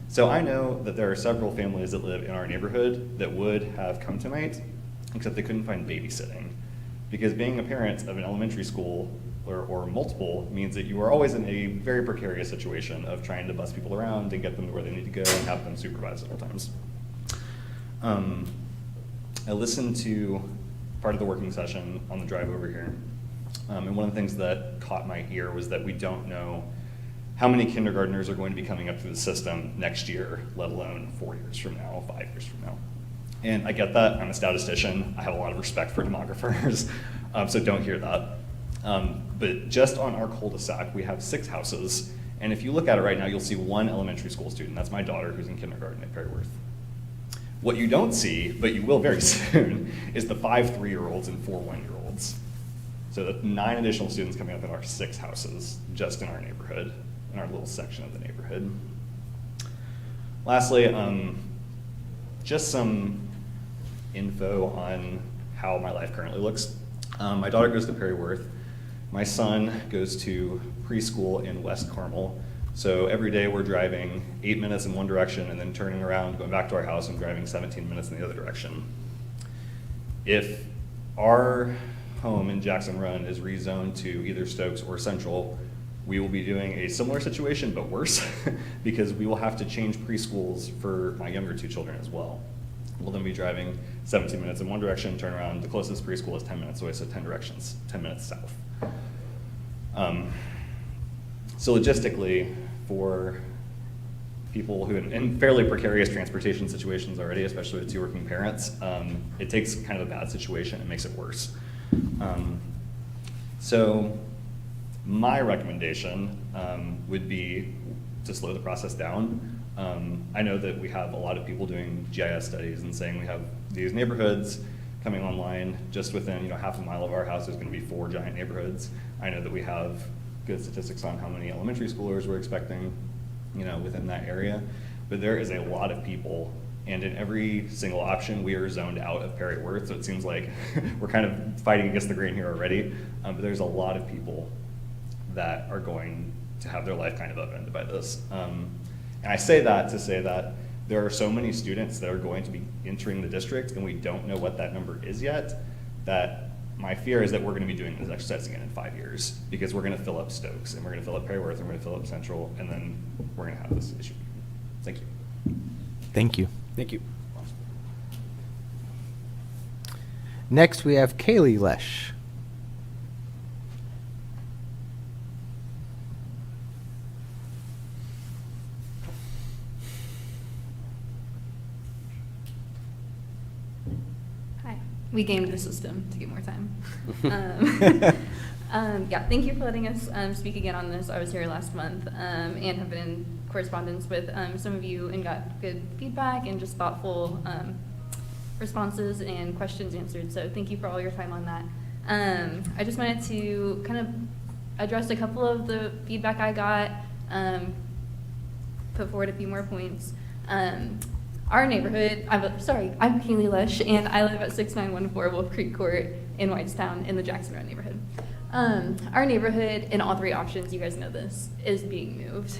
[SPEAKER 10] So I know that there are several families that live in our neighborhood that would have come tonight, except they couldn't find babysitting. Because being a parent of an elementary school or multiple means that you are always in a very precarious situation of trying to bus people around and get them to where they need to go and have them supervised at all times. I listened to part of the working session on the drive over here, and one of the things that caught my ear was that we don't know how many kindergartners are going to be coming up through the system next year, let alone 4 years from now, 5 years from now. And I get that. I'm a statistician. I have a lot of respect for demographers, so don't hear that. But just on our cul-de-sac, we have 6 houses, and if you look at it right now, you'll see 1 elementary school student. That's my daughter who's in kindergarten at Perryworth. What you don't see, but you will very soon, is the 5 3-year-olds and 4 1-year-olds. So that's 9 additional students coming up in our 6 houses, just in our neighborhood, in our little section of the neighborhood. Lastly, just some info on how my life currently looks. My daughter goes to Perryworth. My son goes to preschool in West Carmel, So every day we're driving 8 minutes in one direction and then turning around, going back to our house and driving 17 minutes in the other direction. If our home in Jackson Run is rezoned to either Stokes or Central, we will be doing a similar situation, but worse, because we will have to change preschools for my younger two children as well. We'll then be driving 17 minutes in one direction, turn around, the closest preschool is 10 minutes away, so 10 directions, 10 minutes south. So logistically, for people who in fairly precarious transportation situations already, especially with two working parents, it takes kind of a bad situation and makes it worse. So my recommendation would be to slow the process down. I know that we have a lot of people doing GIS studies and saying we have these neighborhoods coming online just within half a mile of our house. There's going to be 4 giant neighborhoods. I know that we have good statistics on how many elementary schoolers we're expecting within that area, but there is a lot of people, and in every single option we are zoned out of Perry Worth, so it seems like we're kind of fighting against the grain here already, but there's a lot of people that are going to have their life kind of upended by this. And I say that to say that there are so many students that are going to be entering the district, and we don't know what that number is yet, that my fear is that we're going to be doing this exercise again in 5 years, because we're going to fill up Stokes, and we're going to fill up Perry Worth, and we're going to fill up Central, and then we're going to have this issue. Thank you.
[SPEAKER 1] Thank you.
[SPEAKER 3] Thank you.
[SPEAKER 1] Next, we have Kaylee Lesh.
[SPEAKER 11] Hi. We gamed the system to get more time. Yeah, thank you for letting us speak again on this. I was here last month and have been in correspondence with some of you and got good feedback and just thoughtful responses and questions answered. So thank you for all your time on that. I just wanted to kind of address a couple of the feedback I got, put forward a few more points. Our neighborhood, I'm Kaylee Lesh, and I live at 6914 Wolf Creek Court in Whitestown in the Jackson Road neighborhood. Our neighborhood, in all 3 options, you guys know this, is being moved.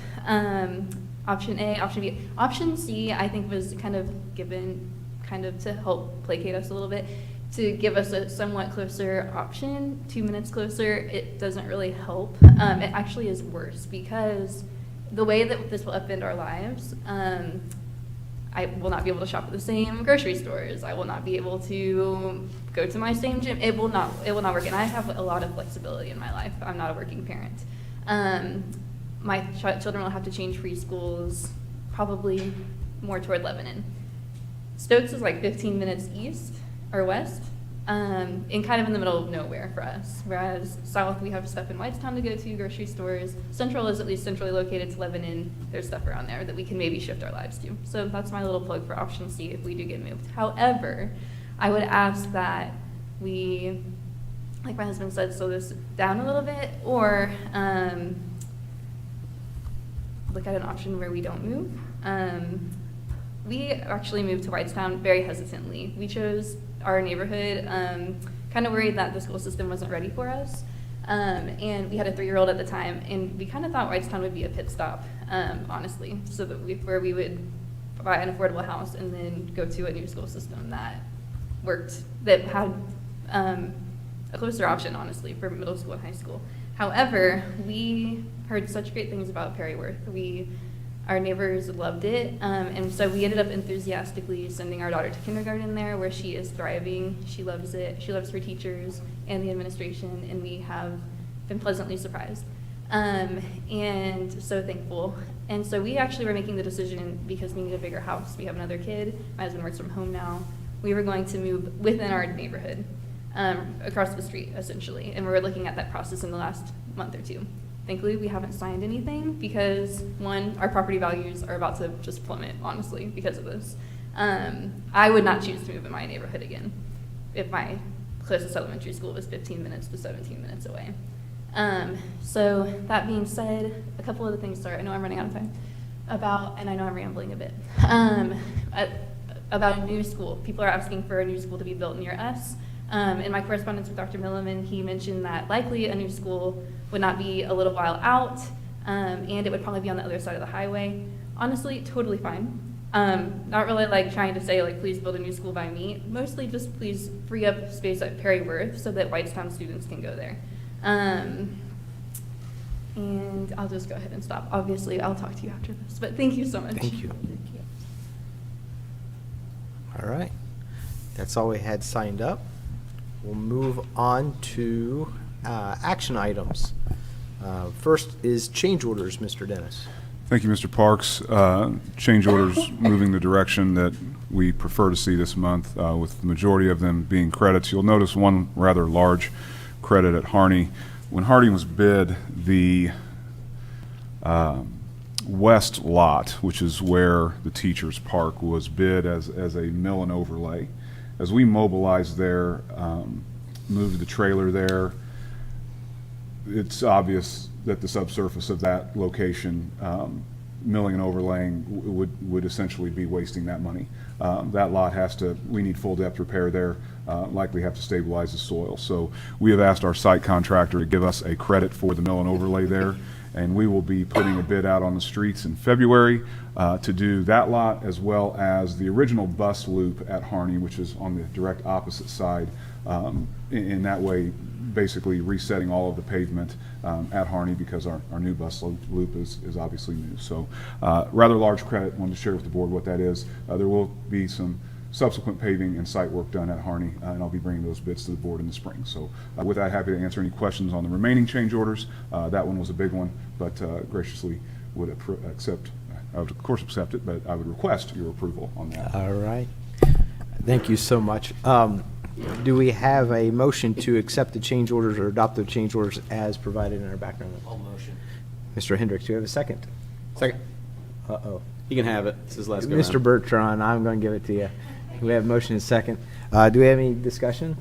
[SPEAKER 11] Option A, option B. Option C, I think, was kind of given to help placate us a little bit, to give us a somewhat closer option, 2 minutes closer. It doesn't really help. It actually is worse, because the way that this will upend our lives, I will not be able to shop at the same grocery stores. I will not be able to go to my same gym. It will not work. And I have a lot of flexibility in my life. I'm not a working parent. My children will have to change preschools, probably more toward Lebanon. Stokes is like 15 minutes east or west, and kind of in the middle of nowhere for us. Whereas south, we have stuff in Whitestown to go to, grocery stores. Central is at least centrally located to Lebanon. There's stuff around there that we can maybe shift our lives to. So that's my little plug for option C if we do get moved. However, I would ask that we, like my husband said, slow this down a little bit, or look at an option where we don't move. We actually moved to Whitestown very hesitantly. We chose our neighborhood, kind of worried that the school system wasn't ready for us. And we had a 3-year-old at the time, and we kind of thought Whitestown would be a pit stop, honestly, so that where we would buy an affordable house and then go to a new school system that worked, that had a closer option, honestly, for middle school and high school. However, we heard such great things about Perry Worth. Our neighbors loved it, and so we ended up enthusiastically sending our daughter to kindergarten there, where she is thriving. She loves it. She loves her teachers and the administration, and we have been pleasantly surprised. And so thankful. And so we actually were making the decision, because we need a bigger house. We have another kid. My husband works from home now. We were going to move within our neighborhood, across the street, essentially. And we were looking at that process in the last month or 2. Thankfully, we haven't signed anything because, 1, our property values are about to just plummet, honestly, because of this. I would not choose to move in my neighborhood again if my closest elementary school was 15 minutes to 17 minutes away. So that being said, a couple of the things, sorry, I know I'm running out of time, and I know I'm rambling a bit, about a new school. People are asking for a new school to be built near us. In my correspondence with Dr. Milliman, he mentioned that likely a new school would not be a little while out. and it would probably be on the other side of the highway. Honestly, totally fine. Not really like trying to say like, please build a new school by me. Mostly just please free up space at Perry Worth so that Whitestown students can go there. And I'll just go ahead and stop. Obviously, I'll talk to you after this, but thank you so much.
[SPEAKER 1] Thank you. All right. That's all we had signed up. We'll move on to action items. First is change orders, Mr. Dennis.
[SPEAKER 8] Thank you, Mr. Parks. Change orders moving the direction that we prefer to see this month, with the majority of them being credits. You'll notice one rather large credit at Harney. When Harney was bid, the west lot, which is where the teachers park, was bid as a mill and overlay. As we mobilized there, moved the trailer there, it's obvious that the subsurface of that location, milling and overlaying, would essentially be wasting that money. That lot we need full depth repair there, likely have to stabilize the soil. So we have asked our site contractor to give us a credit for the mill and overlay there, and we will be putting a bid out on the streets in February to do that lot, as well as the original bus loop at Harney, which is on the direct opposite side. In that way, basically resetting all of the pavement at Harney, because our new bus loop is obviously new. So rather large credit. Wanted to share with the board what that is. There will be some subsequent paving and site work done at Harney, and I'll be bringing those bids to the board in the spring. So with that, happy to answer any questions on the remaining change orders. That one was a big one, but graciously would accept. I would of course accept it, but I would request your approval on that.
[SPEAKER 1] All right. Thank you so much. Do we have a motion to accept the change orders or adopt the change orders as provided in our background?
[SPEAKER 2] All motion.
[SPEAKER 1] Mr. Hendricks, do you have a second?
[SPEAKER 3] Second.
[SPEAKER 1] Uh-oh.
[SPEAKER 3] You can have it. This is last go
[SPEAKER 1] Mr.
[SPEAKER 3] round.
[SPEAKER 1] Bertrand, I'm going to give it to you. We have a motion and second. Do we have any discussion?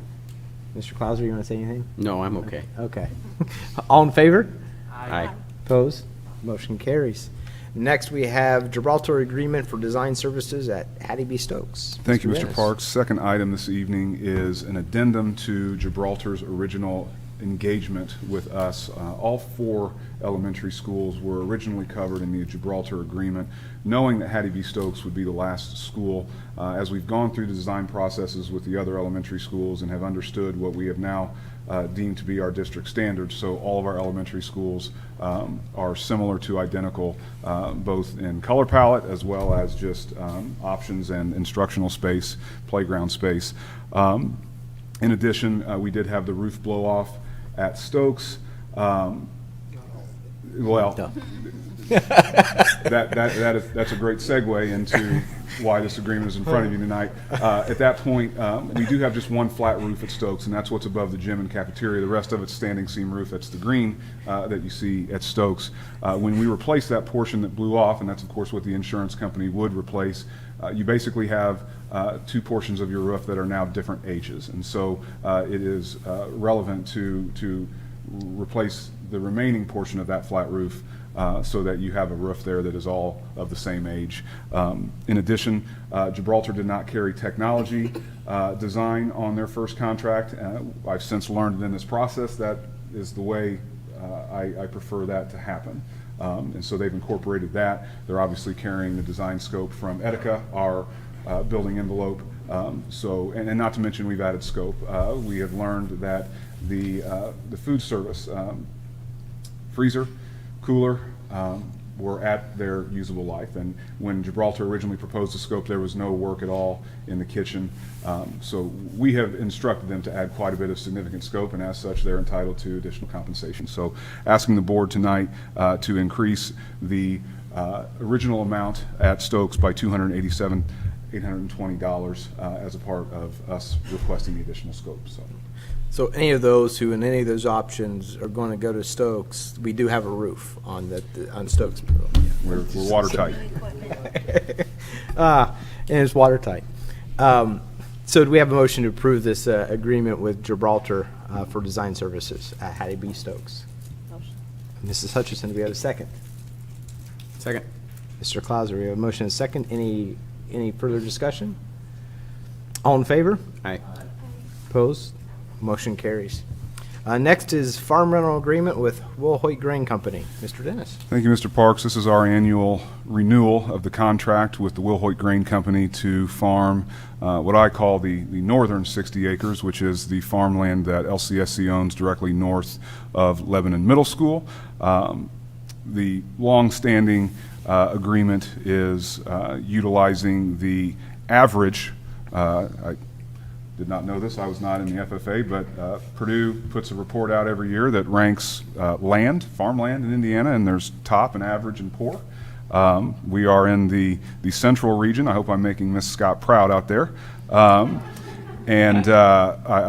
[SPEAKER 1] Mr. Clauser, you want to say anything?
[SPEAKER 3] No, I'm okay.
[SPEAKER 1] Okay. All in favor?
[SPEAKER 3] Aye.
[SPEAKER 1] Opposed? Motion carries. Next, we have Gibraltar Agreement for Design Services at Hattie B. Stokes.
[SPEAKER 8] Thank you, Mr.
[SPEAKER 1] Dennis.
[SPEAKER 8] Parks. Second item this evening is an addendum to Gibraltar's original engagement with us. All 4 elementary schools were originally covered in the Gibraltar agreement, knowing that Hattie B. Stokes would be the last school. As we've gone through the design processes with the other elementary schools and have understood what we have now deemed to be our district standards, so all of our elementary schools are similar to identical, both in color palette as well as just options and instructional space, playground space. In addition, we did have the roof blow off at Stokes. Well, that's a great segue into why this agreement is in front of you tonight. At that point, we do have just one flat roof at Stokes, and that's what's above the gym and cafeteria. The rest of it's standing seam roof. That's the green that you see at Stokes. When we replace that portion that blew off, and that's of course what the insurance company would replace, you basically have 2 portions of your roof that are now different ages, and so it is relevant to replace the remaining portion of that flat roof so that you have a roof there that is all of the same age. In addition, Gibraltar did not carry technology design on their first contract. I've since learned in this process that is the way I prefer that to happen. And so they've incorporated that. They're obviously carrying the design scope from Etica, our building envelope. And not to mention we've added scope. We have learned that the food service freezer, cooler, were at their usable life. And when Gibraltar originally proposed the scope, there was no work at all in the kitchen. So we have instructed them to add quite a bit of significant scope, and as such, they're entitled to additional compensation. So asking the board tonight to increase the original amount at Stokes by $287,820 as a part of us requesting the additional scope.
[SPEAKER 1] So any of those who in any of those options are going to go to Stokes, we do have a roof on on Stokes.
[SPEAKER 8] We're watertight.
[SPEAKER 1] And it's watertight. So do we have a motion to approve this agreement with Gibraltar for design services at Hattie B. Stokes? Motion. Mrs. Hutchison, do we have a second?
[SPEAKER 3] Second.
[SPEAKER 1] Mr. Clauser, we have a motion and a second. Any further discussion? All in favor?
[SPEAKER 3] Aye.
[SPEAKER 1] Opposed? Motion carries. Next is farm rental agreement with Will Hoyt Grain Company. Mr. Dennis.
[SPEAKER 8] Thank you, Mr. Parks. This is our annual renewal of the contract with the Will Hoyt Grain Company to farm what I call the northern 60 acres, which is the farmland that LCSC owns directly north of Lebanon Middle School. The long-standing agreement is utilizing the average, I did not know this, I was not in the FFA, but Purdue puts a report out every year that ranks farmland in Indiana, and there's top and average and poor. We are in the central region. I hope I'm making Miss Scott proud out there. I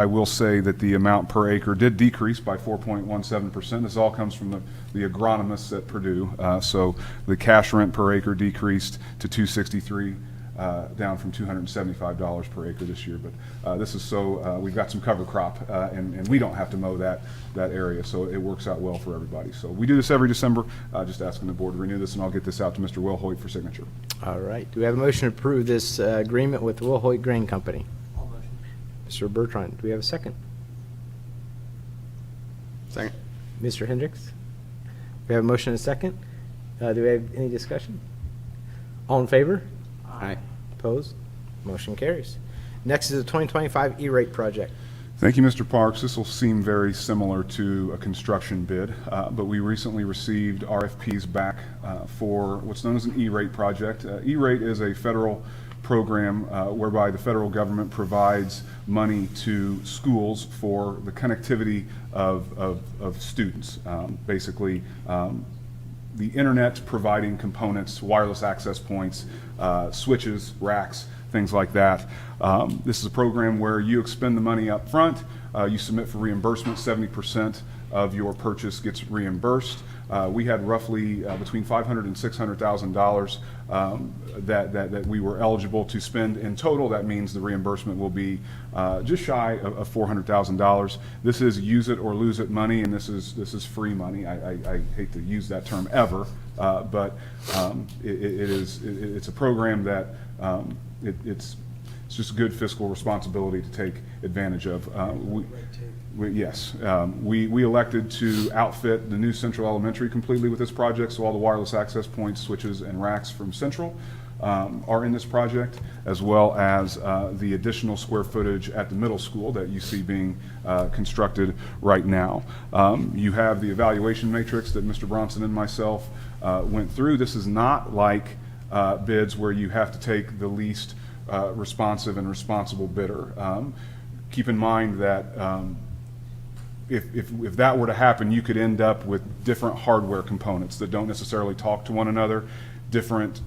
[SPEAKER 8] will say that the amount per acre did decrease by 4.17%. This all comes from the agronomists at Purdue. So the cash rent per acre decreased to $263, down from $275 per acre this year. But this is we've got some cover crop, and we don't have to mow that area, so it works out well for everybody. So we do this every December. Just asking the board to renew this, and I'll get this out to Mr. Will Hoyt for signature.
[SPEAKER 1] All right. Do we have a motion to approve this agreement with Will Hoyt Grain Company? Mr. Bertrand, do we have a second?
[SPEAKER 3] Second.
[SPEAKER 1] Mr. Hendricks? We have a motion and a second. Do we have any discussion? All in favor?
[SPEAKER 3] Aye.
[SPEAKER 1] Opposed? Motion carries. Next is the 2025 E-rate project.
[SPEAKER 8] Thank you, Mr. Parks. This will seem very similar to a construction bid, but we recently received RFPs back for what's known as an E-rate project. E-rate is a federal program whereby the federal government provides money to schools for the connectivity of students. Basically, the internet providing components, wireless access points, switches, racks, things like that. This is a program where you expend the money up front, you submit for reimbursement, 70% of your purchase gets reimbursed. We had roughly between $500,000 and $600,000 that we were eligible to spend in total. That means the reimbursement will be just shy of $400,000. This is use it or lose it money, and this is free money. I hate to use that term ever, but it's a program that it's just good fiscal responsibility to take advantage of. We elected to outfit the new Central Elementary completely with this project, so all the wireless access points, switches, and racks from Central are in this project, as well as the additional square footage at the middle school that you see being constructed right now. You have the evaluation matrix that Mr. Bronson and myself went through. This is not like bids where you have to take the least responsive and responsible bidder. Keep in mind that if that were to happen, you could end up with different hardware components that don't necessarily talk to one another, different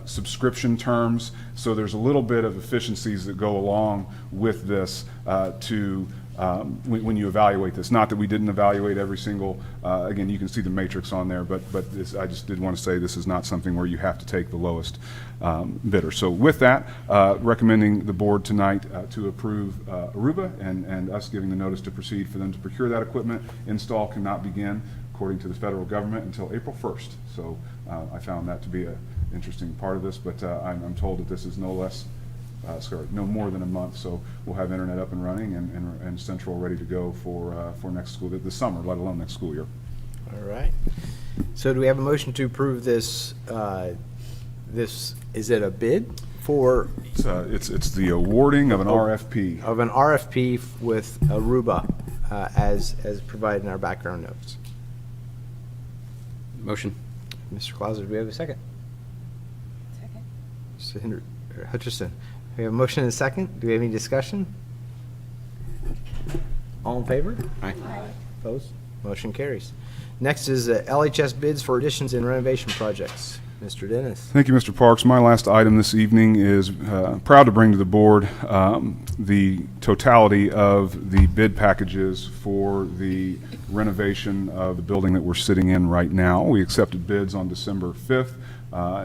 [SPEAKER 8] subscription terms. So there's a little bit of efficiencies that go along with this when you evaluate this. Not that we didn't evaluate every single, again, you can see the matrix on there, but I just did want to say this is not something where you have to take the lowest bidder. So with that, recommending the board tonight to approve Aruba and us giving the notice to proceed for them to procure that equipment. Install cannot begin, according to the federal government, until April 1st. So I found that to be an interesting part of this, but I'm told that this is no more than a month, so we'll have internet up and running and Central ready to go for next school, this summer, let alone next school year.
[SPEAKER 1] All right. So do we have a motion to approve this? Is it a bid for?
[SPEAKER 8] It's the awarding of an RFP.
[SPEAKER 1] Of an RFP with Aruba, as provided in our background notes.
[SPEAKER 3] Motion.
[SPEAKER 1] Mr. Clauser, do we have a second? Second. Mr. Hutchison. We have a motion and a second. Do we have any discussion? All in favor?
[SPEAKER 3] Aye.
[SPEAKER 1] Opposed? Motion carries. Next is LHS bids for additions and renovation projects. Mr. Dennis.
[SPEAKER 8] Thank you, Mr. Parks. My last item this evening is proud to bring to the board the totality of the bid packages for the renovation of the building that we're sitting in right now. We accepted bids on December 5th.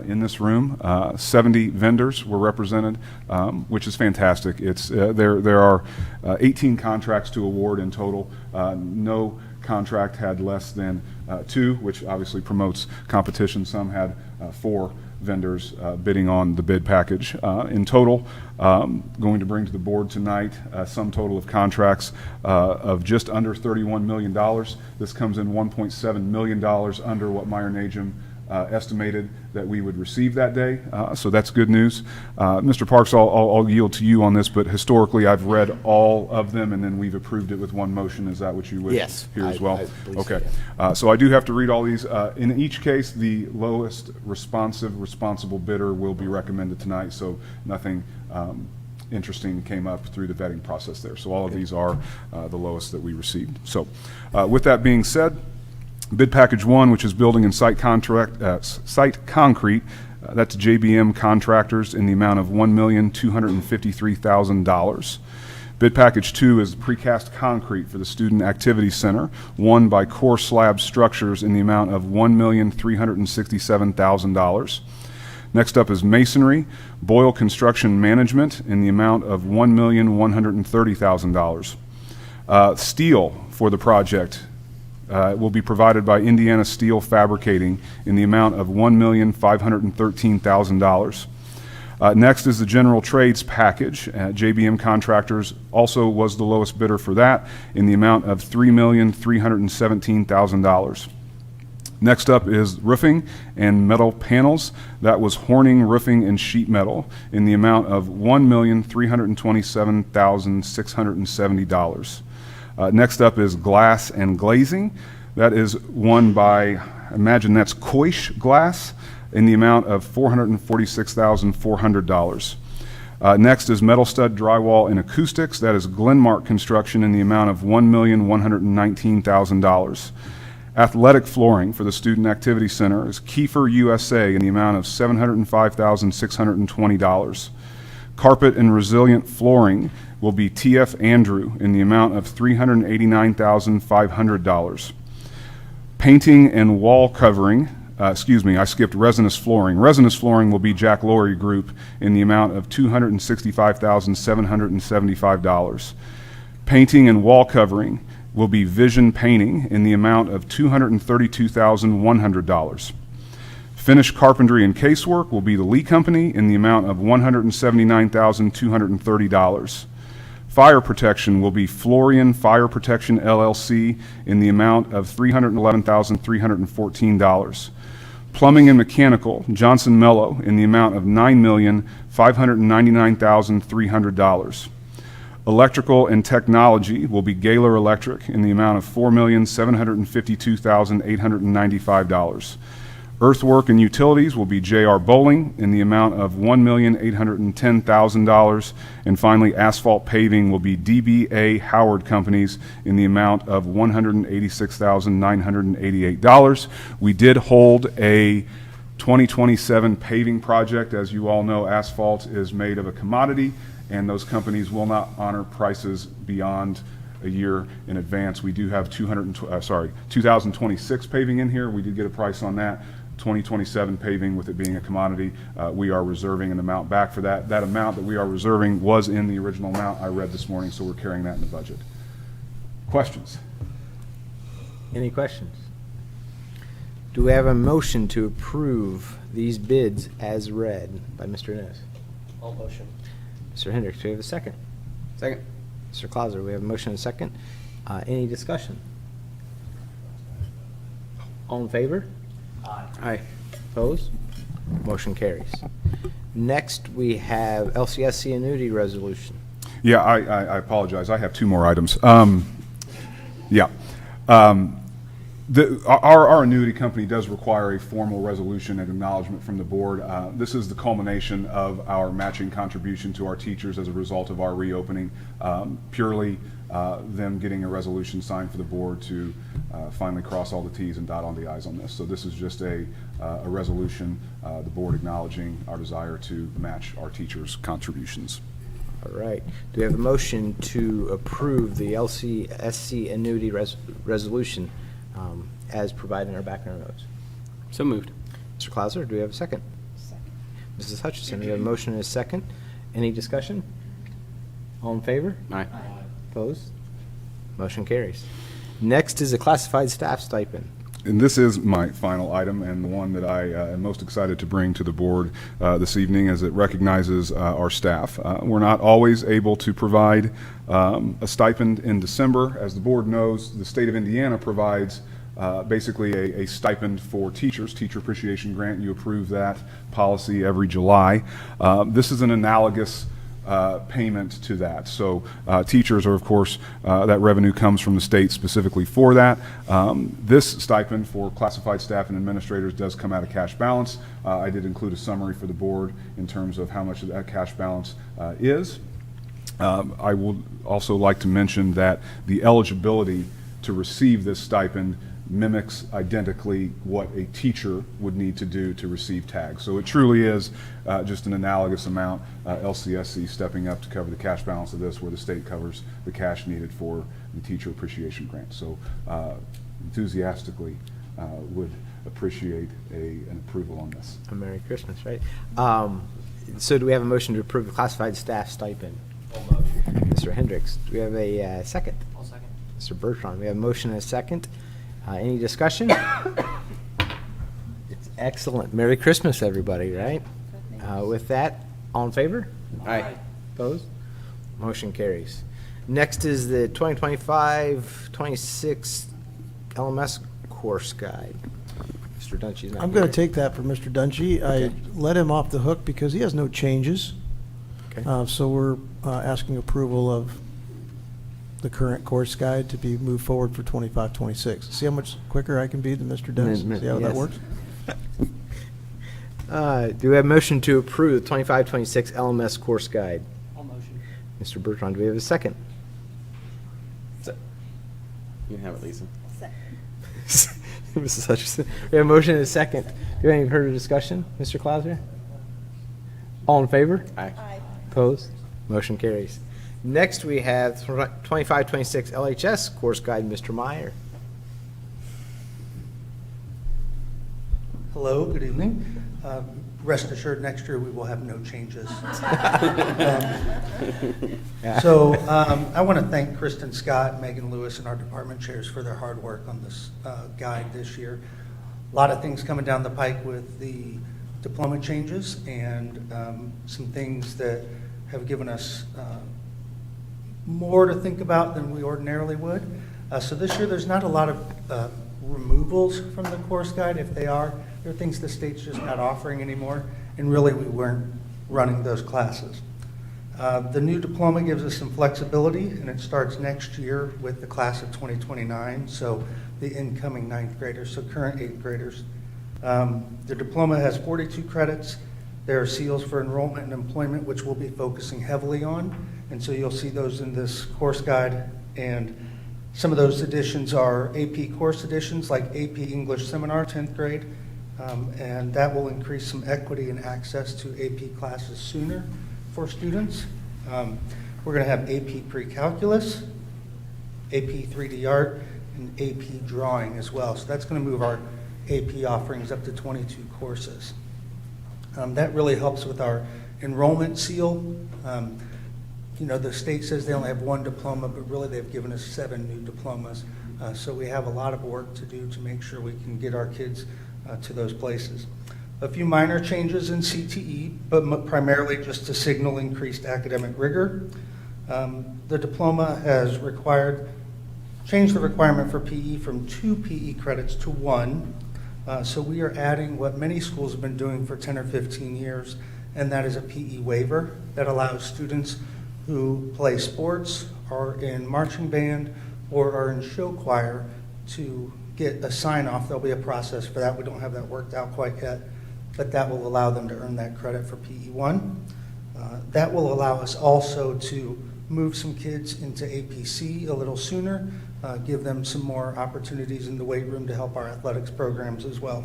[SPEAKER 8] In this room, 70 vendors were represented, which is fantastic. There are 18 contracts to award in total. No contract had less than 2, which obviously promotes competition. Some had 4 vendors bidding on the bid package. In total, going to bring to the board tonight a sum total of contracts of just under $31 million. This comes in $1.7 million under what Meyer Najum estimated that we would receive that day, so that's good news. Mr. Parks, I'll yield to you on this, but historically I've read all of them and then we've approved it with one motion. Is that what you wish
[SPEAKER 1] Yes,
[SPEAKER 8] here as well?
[SPEAKER 1] I believe so,
[SPEAKER 8] Okay,
[SPEAKER 1] yes.
[SPEAKER 8] so I do have to read all these. In each case, the lowest responsible bidder will be recommended tonight, so nothing interesting came up through the vetting process there. So all of these are the lowest that we received. So with that being said, bid package 1, which is building and site concrete, that's JBM Contractors in the amount of $1,253,000. Bid package 2 is precast concrete for the Student Activity Center, won by Core Slab Structures in the amount of $1,367,000. Next up is masonry, Boyle Construction Management in the amount of $1,130,000. Steel for the project will be provided by Indiana Steel Fabricating in the amount of $1,513,000. Next is the general trades package. JBM Contractors also was the lowest bidder for that in the amount of $3,317,000. Next up is roofing and metal panels. That was Horning Roofing and Sheet Metal in the amount of $1,327,670. Next up is glass and glazing. That is won by, I imagine that's Koish Glass in the amount of $446,400. Next is metal stud drywall and acoustics. That is Glenmark Construction in the amount of $1,119,000. Athletic flooring for the Student Activity Center is Kiefer USA in the amount of $705,620. Carpet and resilient flooring will be TF Andrew in the amount of $389,500. Painting and wall covering, I skipped resinous flooring. Resinous flooring will be Jack Laurie Group in the amount of $265,775. Painting and wall covering will be Vision Painting in the amount of $232,100. Finished carpentry and casework will be the Lee Company in the amount of $179,230. Fire protection will be Florian Fire Protection LLC in the amount of $311,314. Plumbing and mechanical, Johnson Mello in the amount of $9,599,300. Electrical and technology will be Gaylor Electric in the amount of $4,752,895. Earthwork and utilities will be J.R. Bowling in the amount of $1,810,000. And finally, asphalt paving will be DBA Howard Companies in the amount of $186,988. We did hold a 2027 paving project. As you all know, asphalt is made of a commodity, and those companies will not honor prices beyond a year in advance. We do have 2026 paving in here. We did get a price on that. 2027 paving, with it being a commodity, we are reserving an amount back for that. That amount that we are reserving was in the original amount I read this morning, so we're carrying that in the budget. Questions?
[SPEAKER 1] Any questions? Do we have a motion to approve these bids as read by Mr. Innes?
[SPEAKER 5] All motion.
[SPEAKER 1] Mr. Hendricks, do we have a second?
[SPEAKER 5] Second.
[SPEAKER 1] Mr. Clauser, we have a motion and a second. Any discussion? All in favor?
[SPEAKER 5] Aye.
[SPEAKER 1] Aye. Opposed? Motion carries. Next, we have LCSC annuity resolution.
[SPEAKER 8] Yeah, I apologize. I have two more items. Our annuity company does require a formal resolution and acknowledgement from the board. This is the culmination of our matching contribution to our teachers as a result of our reopening. Purely them getting a resolution signed for the board to finally cross all the T's and dot all the I's on this. So this is just a resolution, the board acknowledging our desire to match our teachers' contributions.
[SPEAKER 1] All right. Do we have a motion to approve the LCSC annuity resolution as provided in our background notes?
[SPEAKER 3] So moved.
[SPEAKER 1] Mr. Clauser, do we have a second?
[SPEAKER 5] Second.
[SPEAKER 1] Mrs. Hutchison, we have a motion and a second. Any discussion? All in favor?
[SPEAKER 3] Aye.
[SPEAKER 1] Opposed? Motion carries. Next is a classified staff stipend.
[SPEAKER 8] And this is my final item and the one that I am most excited to bring to the board this evening, as it recognizes our staff. We're not always able to provide a stipend in December. As the board knows, the state of Indiana provides basically a stipend for teachers, teacher appreciation grant. You approve that policy every July. This is an analogous payment to that. So teachers are, of course, that revenue comes from the state specifically for that. This stipend for classified staff and administrators does come out of cash balance. I did include a summary for the board in terms of how much of that cash balance is. I would also like to mention that the eligibility to receive this stipend mimics identically what a teacher would need to do to receive tags. So it truly is just an analogous amount, LCSC stepping up to cover the cash balance of this, where the state covers the cash needed for the teacher appreciation grant. So enthusiastically would appreciate an approval on this.
[SPEAKER 1] A Merry Christmas, right? So do we have a motion to approve the classified staff stipend? Mr. Hendricks, do we have a second?
[SPEAKER 2] I'll second.
[SPEAKER 1] Mr. Bertrand, we have a motion and a second. Any discussion? It's excellent. Merry Christmas, everybody, right? With that, all in favor?
[SPEAKER 3] Aye.
[SPEAKER 1] Opposed? Motion carries. Next is the 2025-26 LMS course guide. Mr. Dungy's not
[SPEAKER 6] I'm going to
[SPEAKER 1] here.
[SPEAKER 6] take that for Mr. Dungy.
[SPEAKER 1] Okay.
[SPEAKER 6] I let him off the hook because he has no changes.
[SPEAKER 1] Okay.
[SPEAKER 6] So we're asking approval of the current course guide to be moved forward for 25-26. See how much quicker I can be than Mr. Dennis? See how that
[SPEAKER 1] Yes.
[SPEAKER 6] works?
[SPEAKER 1] Do we have a motion to approve the 25-26 LMS course guide?
[SPEAKER 2] I'll motion.
[SPEAKER 1] Mr. Bertrand, do we have a second?
[SPEAKER 3] You can have it, Lisa.
[SPEAKER 1] Mrs. Hutchinson, we have a motion and a second. Do you have any further discussion, Mr. Clauser? All in favor?
[SPEAKER 3] Aye.
[SPEAKER 1] Opposed? Motion carries. Next, we have 25-26 LHS course guide, Mr. Meyer.
[SPEAKER 12] Hello, good evening. Rest assured, next year we will have no changes. So I want to thank Kristen Scott, Megan Lewis, and our department chairs for their hard work on this guide this year. A lot of things coming down the pike with the diploma changes and some things that have given us more to think about than we ordinarily would. So this year, there's not a lot of removals from the course guide. If they are, they're things the state's just not offering anymore, and really we weren't running those classes. The new diploma gives us some flexibility, and it starts next year with the class of 2029, so the incoming 9th graders, so current 8th graders. The diploma has 42 credits. There are seals for enrollment and employment, which we'll be focusing heavily on, and so you'll see those in this course guide. And some of those additions are AP course additions, like AP English Seminar, 10th grade, and that will increase some equity and access to AP classes sooner for students. We're going to have AP Pre-Calculus, AP 3D Art, and AP Drawing as well. So that's going to move our AP offerings up to 22 courses. That really helps with our enrollment seal. You know, the state says they only have one diploma, but really they've given us 7 new diplomas. So we have a lot of work to do to make sure we can get our kids to those places. A few minor changes in CTE, but primarily just to signal increased academic rigor. The diploma has changed the requirement for PE from 2 PE credits to 1. So we are adding what many schools have been doing for 10 or 15 years, and that is a PE waiver that allows students who play sports, are in marching band, or are in show choir to get a sign-off. There'll be a process for that. We don't have that worked out quite yet, but that will allow them to earn that credit for PE1. That will allow us also to move some kids into APC a little sooner, give them some more opportunities in the weight room to help our athletics programs as well.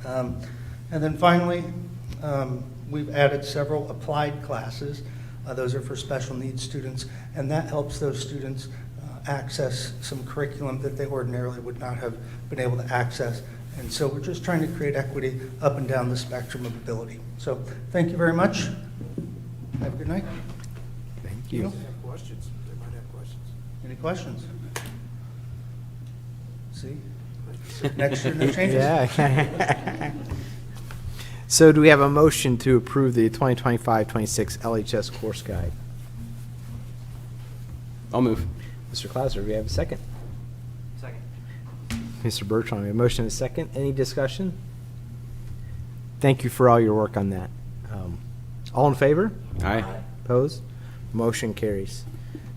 [SPEAKER 12] And then finally, we've added several applied classes. Those are for special needs students, and that helps those students access some curriculum that they ordinarily would not have been able to access. And so we're just trying to create equity up and down the spectrum of ability. So thank you very much. Have a good night.
[SPEAKER 1] Thank you.
[SPEAKER 6] Questions? They might have questions.
[SPEAKER 12] Any questions? See? Next year, no changes.
[SPEAKER 1] Yeah. So do we have a motion to approve the 2025-26 LHS course guide?
[SPEAKER 3] I'll move.
[SPEAKER 1] Mr. Clauser, do we have a second?
[SPEAKER 2] Second.
[SPEAKER 1] Mr. Bertrand, we have a motion and a second. Any discussion? Thank you for all your work on that. All in favor?
[SPEAKER 3] Aye.
[SPEAKER 1] Opposed? Motion carries.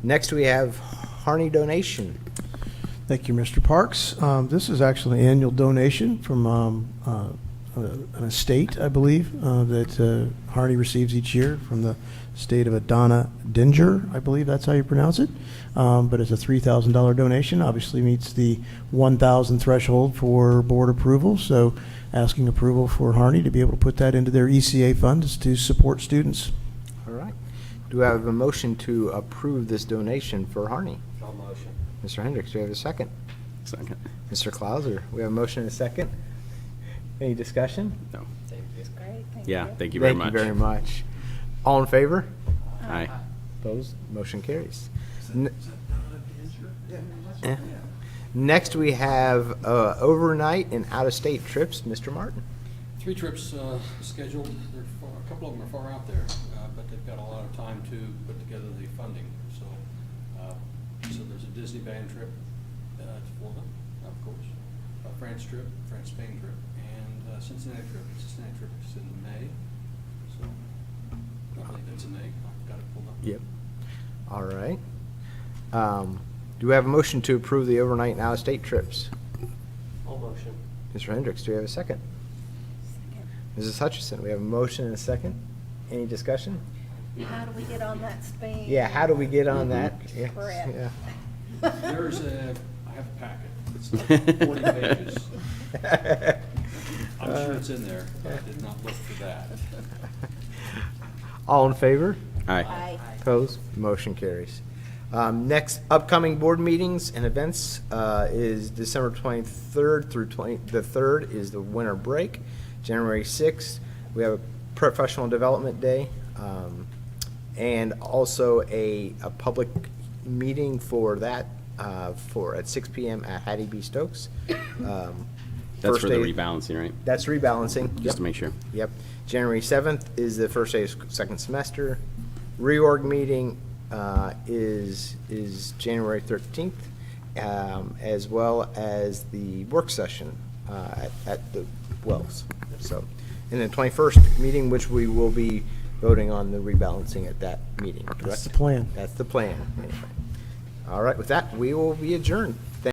[SPEAKER 1] Next, we have Harney donation.
[SPEAKER 6] Thank you, Mr. Parks. This is actually an annual donation from an estate, I believe, that Harney receives each year from the state of Adana Dinger, I believe that's how you pronounce it. But it's a $3,000 donation, obviously meets the 1,000 threshold for board approval. So asking approval for Harney to be able to put that into their ECA funds to support students.
[SPEAKER 1] All right. Do I have a motion to approve this donation for Harney?
[SPEAKER 2] No motion.
[SPEAKER 1] Mr. Hendricks, do we have a second?
[SPEAKER 3] Second.
[SPEAKER 1] Mr. Clauser, we have a motion and a second. Any discussion?
[SPEAKER 3] No.
[SPEAKER 2] Thank you.
[SPEAKER 5] Great, thank
[SPEAKER 3] Yeah,
[SPEAKER 5] you.
[SPEAKER 3] thank you very much.
[SPEAKER 1] Thank you very much. All in favor?
[SPEAKER 3] Aye.
[SPEAKER 1] Opposed? Motion carries. Eh. Next, we have overnight and out-of-state trips. Mr. Martin.
[SPEAKER 13] 3 trips scheduled. A couple of them are far out there, but they've got a lot of time to put together the funding. So there's a Disney band trip to Florida, of course, a France trip, France-Spain trip, and a Cincinnati trip. The Cincinnati trip is in May, so I believe it's in May. I've got it pulled up.
[SPEAKER 1] Yep. All right. Do we have a motion to approve the overnight and out-of-state trips?
[SPEAKER 2] No motion.
[SPEAKER 1] Mr. Hendricks, do we have a second? Mrs. Hutchison, we have a motion and a second. Any discussion?
[SPEAKER 5] How do we get on that Spain?
[SPEAKER 1] Yeah, how do we get on that? Yeah.
[SPEAKER 5] Correct.
[SPEAKER 1] Yeah.
[SPEAKER 13] I have a packet. It's like 40 pages. I'm sure it's in there, but I did not look for that.
[SPEAKER 1] All in favor?
[SPEAKER 3] Aye.
[SPEAKER 5] Aye.
[SPEAKER 1] Opposed? Motion carries. Next upcoming board meetings and events is December 23rd through the 3rd is the winter break. January 6th, we have a professional development day, and also a public meeting for that at 6 p.m. at Hattie B. Stokes.
[SPEAKER 3] That's
[SPEAKER 1] First
[SPEAKER 3] for the
[SPEAKER 1] day-
[SPEAKER 3] rebalancing, right?
[SPEAKER 1] That's rebalancing.
[SPEAKER 3] Just
[SPEAKER 1] Yep.
[SPEAKER 3] to make sure.
[SPEAKER 1] Yep. January 7th is the first day of second semester. Reorg meeting is January 13th, as well as the work session at the Wells. So, and the 21st meeting, which we will be voting on the rebalancing at that meeting, correct?
[SPEAKER 6] That's the plan.
[SPEAKER 1] That's the plan. All right, with that, we will be adjourned.